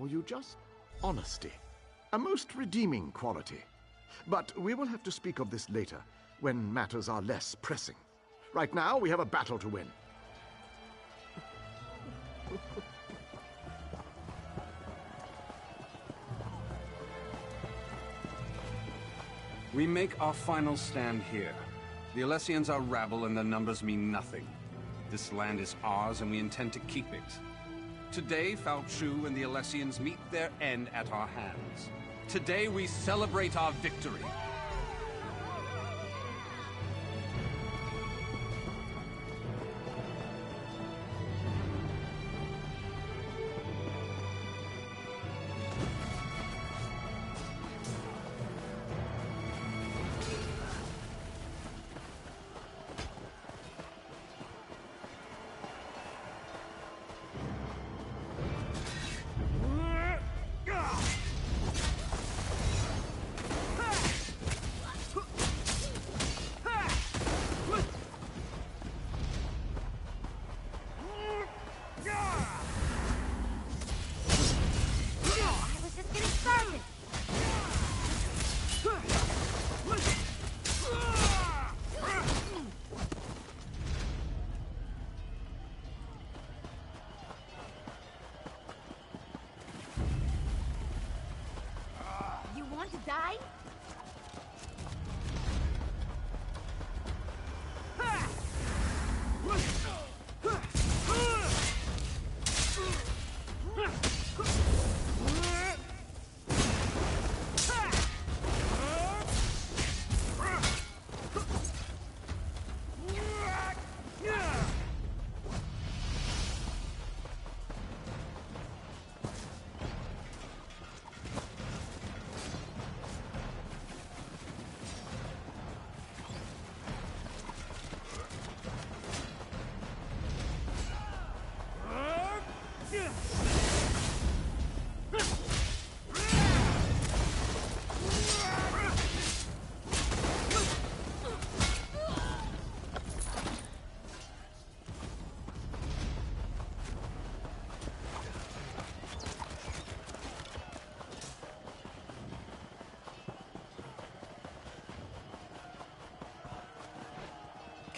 or you just honesty. A most redeeming quality. But we will have to speak of this later, when matters are less pressing. Right now, we have a battle to win. We make our final stand here. The Alessians are rabble and their numbers mean nothing. This land is ours and we intend to keep it. Today, Falchu and the Alessians meet their end at our hands. Today we celebrate our victory.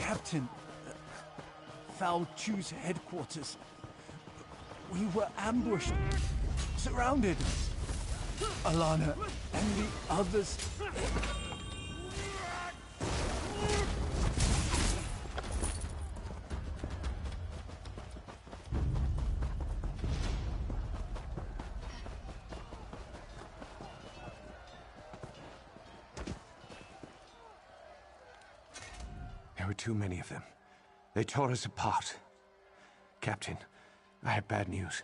Captain, Foul Chew's headquarters. We were ambushed, surrounded. Alana and the others. There were too many of them. They tore us apart. Captain, I have bad news.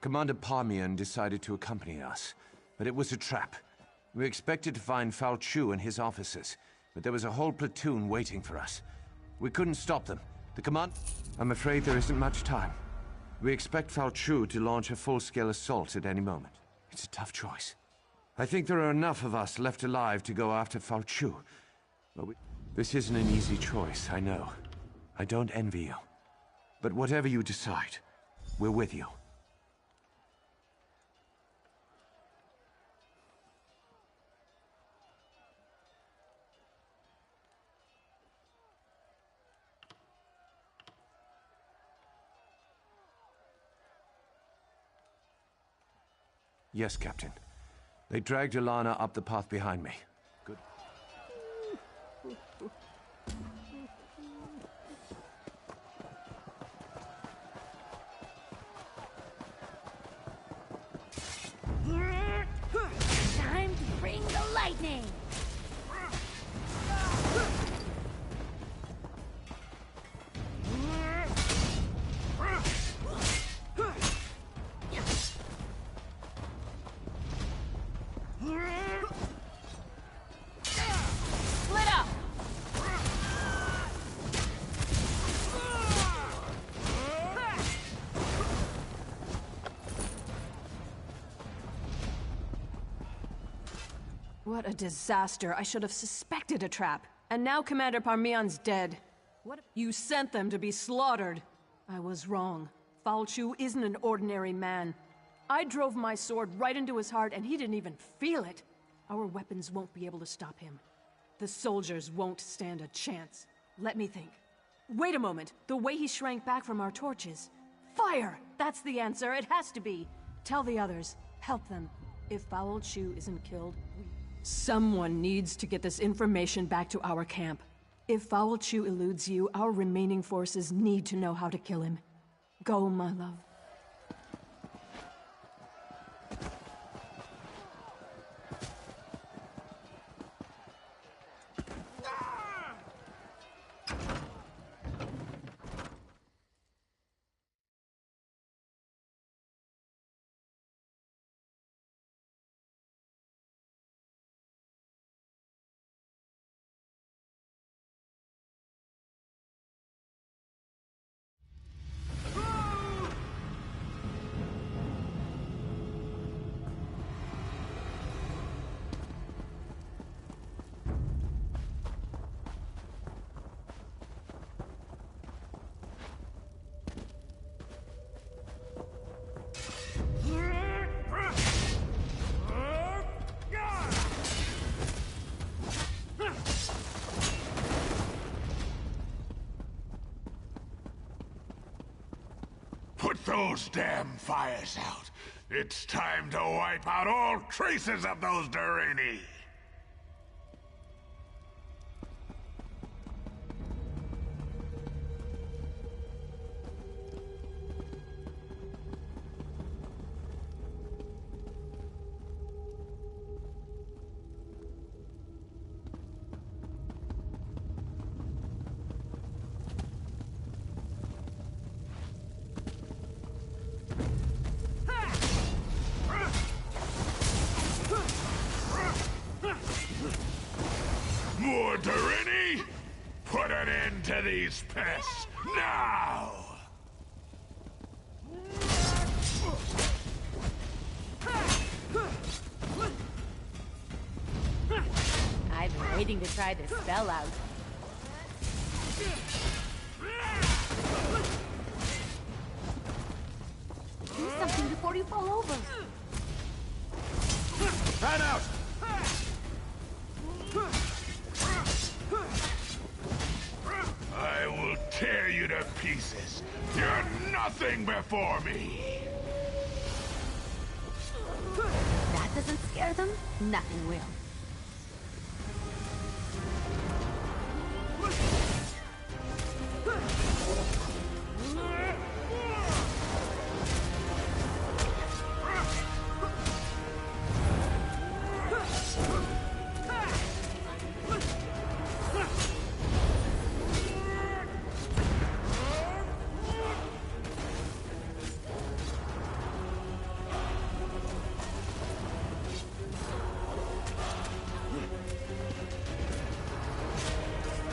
Commander Parmian decided to accompany us, but it was a trap. We expected to find Foul Chew and his officers, but there was a whole platoon waiting for us. We couldn't stop them. I'm afraid there isn't much time. We expect Foul Chew to launch a full-scale assault at any moment. It's a tough choice. I think there are enough of us left alive to go after Foul Chew, but this isn't an easy choice, I know. I don't envy you. But whatever you decide, we're with you. Yes, Captain. They dragged Alana up the path behind me. Good. Time to bring the lightning! Split up! What a disaster. I should have suspected a trap. And now Commander Parmian's dead. What? You sent them to be slaughtered. I was wrong. Foul Chew isn't an ordinary man. I drove my sword right into his heart and he didn't even feel it. Our weapons won't be able to stop him. The soldiers won't stand a chance. Let me think. Wait a moment. The way he shrank back from our torches. Fire! That's the answer. It has to be. Tell the others. Help them. If Foul Chew isn't killed, someone needs to get this information back to our camp. If Foul Chew eludes you, our remaining forces need to know how to kill him. Go, my love. Put those damn fires out. It's time to wipe out all traces of those Durini. More Durini? Put an end to these pests, now! I've been waiting to try this spell out. Do something before you fall over. Fan out! nothing before me! That doesn't scare them? Nothing will.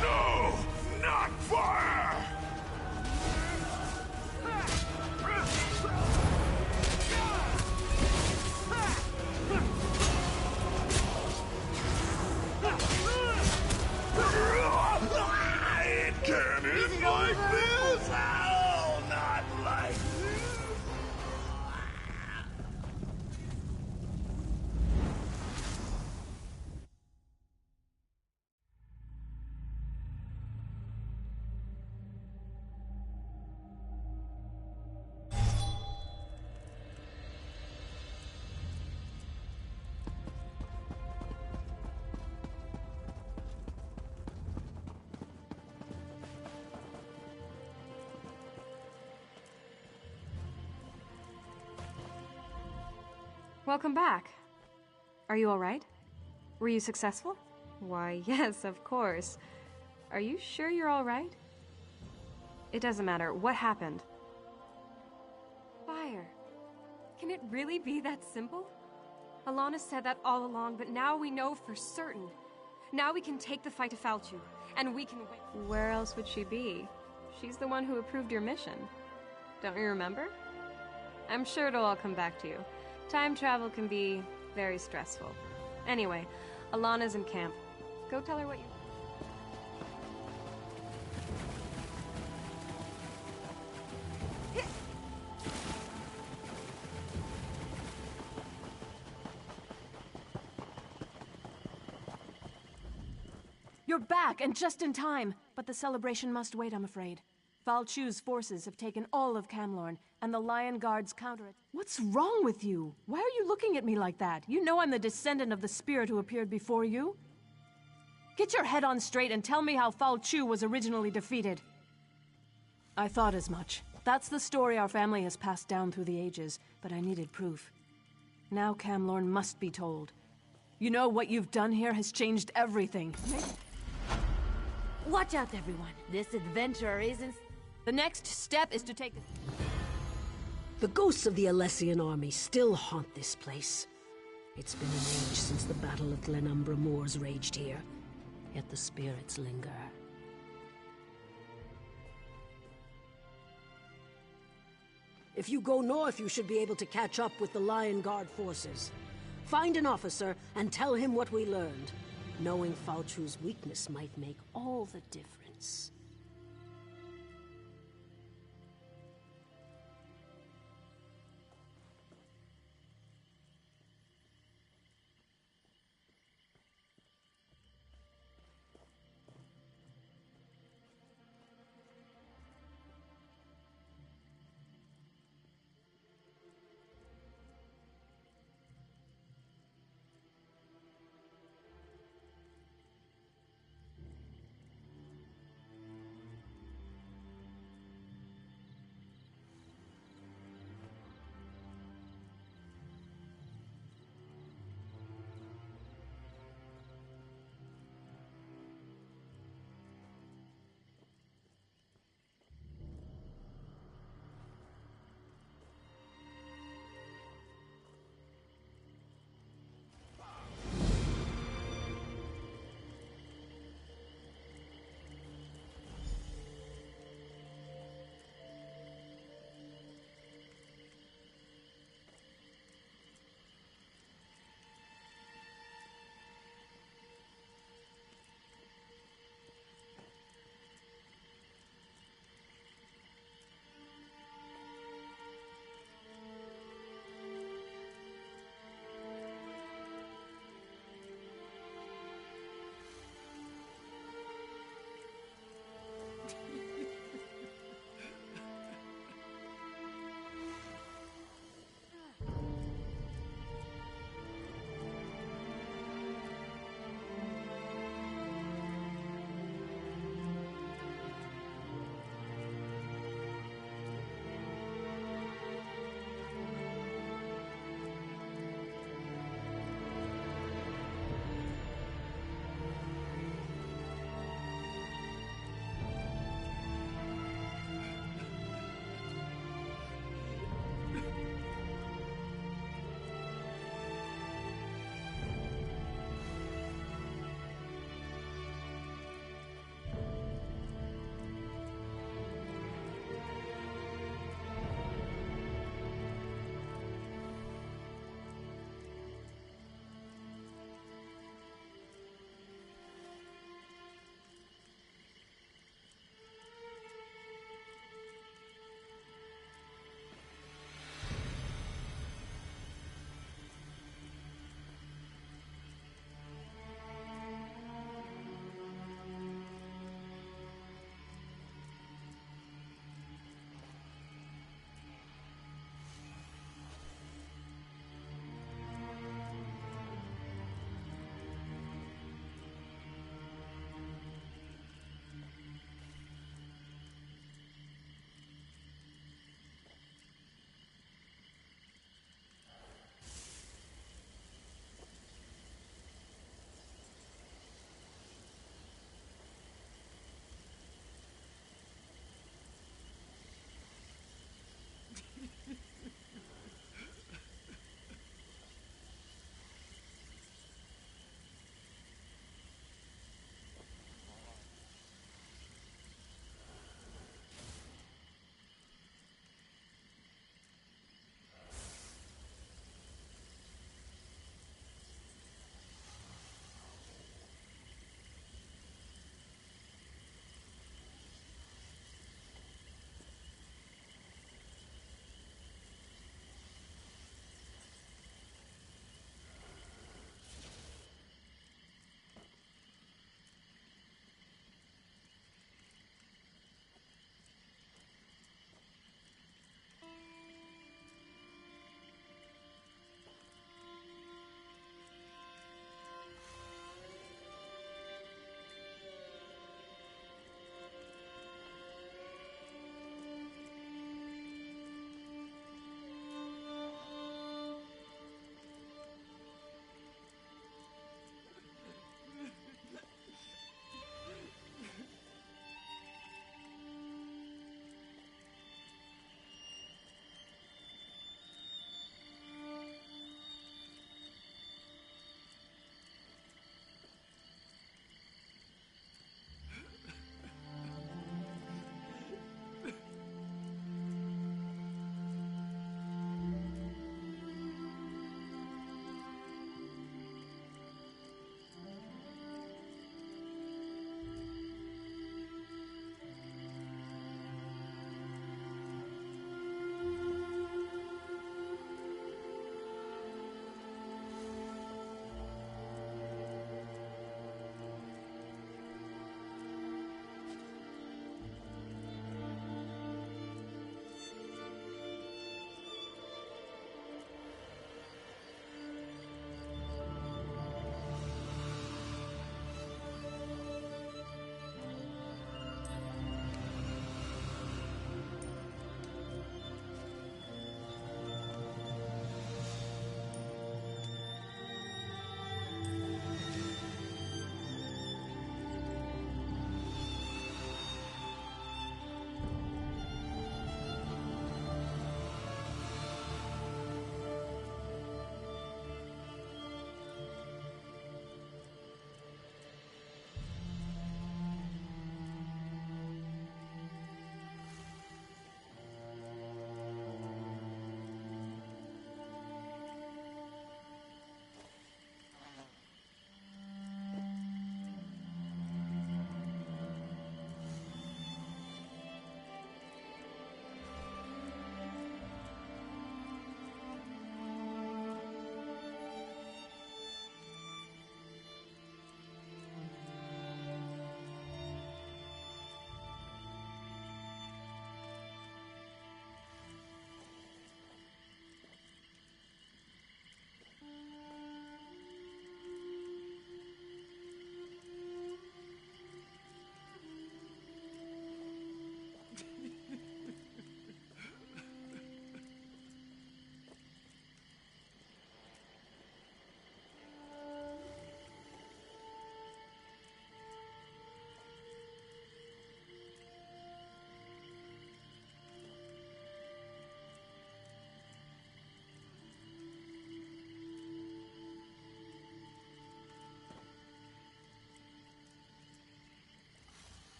No! Not fire! It can't end like this! Oh, not like this! Welcome back. Are you all right? Were you successful? Why, yes, of course. Are you sure you're all right? It doesn't matter. What happened? Fire. Can it really be that simple? Alana said that all along, but now we know for certain. Now we can take the fight to Falchu, and we can win. Where else would she be? She's the one who approved your mission. Don't you remember? I'm sure it'll all come back to you. Time travel can be very stressful. Anyway, Alana's in camp. Go tell her what you... You're back, and just in time! But the celebration must wait, I'm afraid. Falchu's forces have taken all of Camlorn, and the Lion Guard's counter... What's wrong with you? Why are you looking at me like that? You know I'm the descendant of the spirit who appeared before you. Get your head on straight and tell me how Falchu was originally defeated. I thought as much. That's the story our family has passed down through the ages, but I needed proof. Now Camlorn must be told. You know, what you've done here has changed everything. Watch out, everyone. This adventurer isn't... The next step is to take... The ghosts of the Alessian army still haunt this place. It's been an age since the Battle of Glenumbra Moors raged here, yet the spirits linger. If you go north, you should be able to catch up with the Lion Guard forces. Find an officer and tell him what we learned. Knowing Falchu's weakness might make all the difference.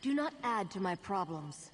Do not add to my problems.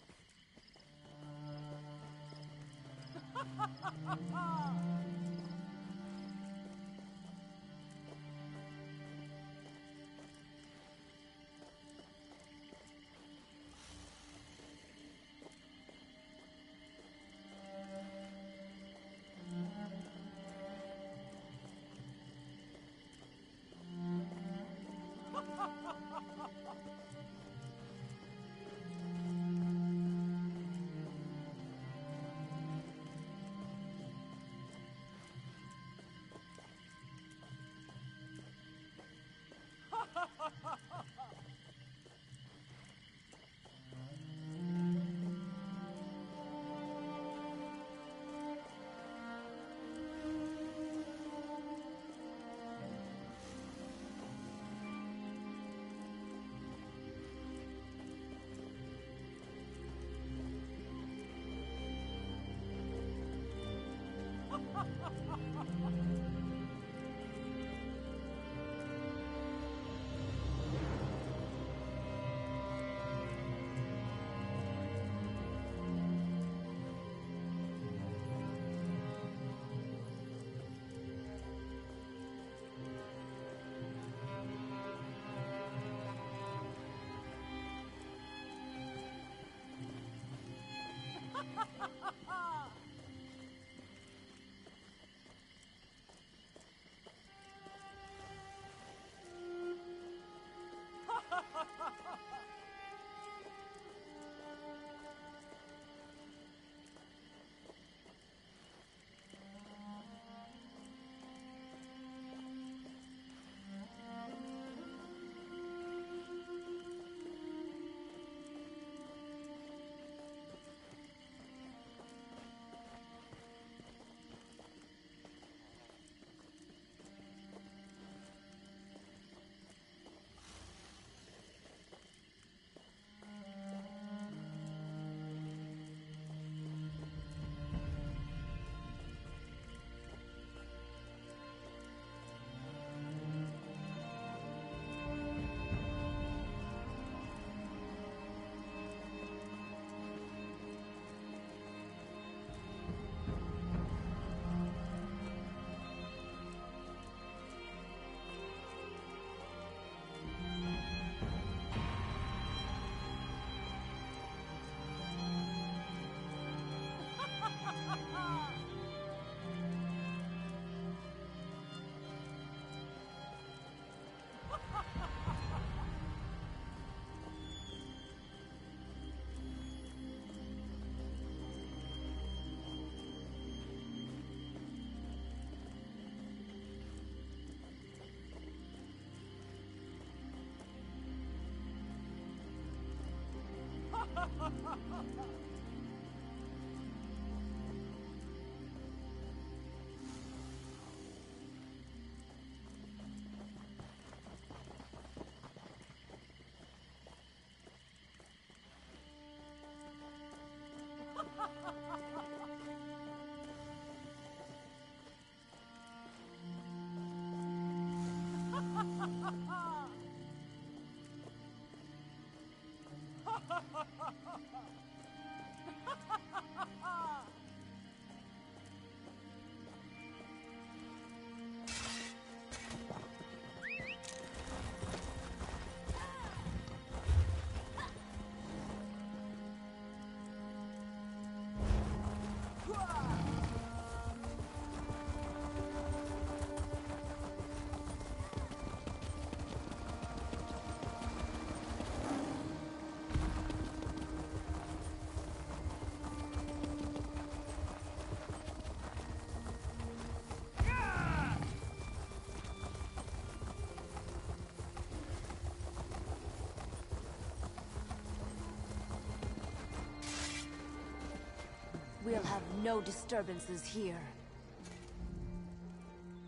We'll have no disturbances here.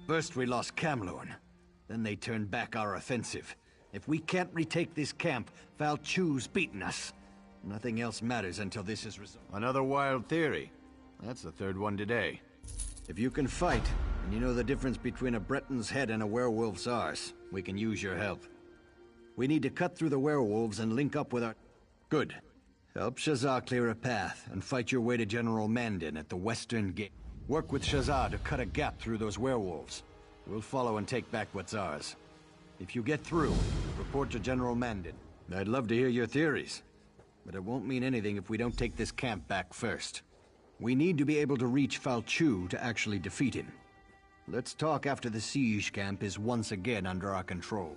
First we lost Camlorn, then they turned back our offensive. If we can't retake this camp, Val Chu's beaten us. Nothing else matters until this is resolved. Another wild theory. That's the third one today. If you can fight, and you know the difference between a Breton's head and a werewolf's arse, we can use your help. We need to cut through the werewolves and link up with our... Good. Help Shazar clear a path, and fight your way to General Mandin at the Western Gate. Work with Shazar to cut a gap through those werewolves. We'll follow and take back what's ours. If you get through, report to General Mandin. I'd love to hear your theories, but it won't mean anything if we don't take this camp back first. We need to be able to reach Falchu to actually defeat him. Let's talk after the siege camp is once again under our control.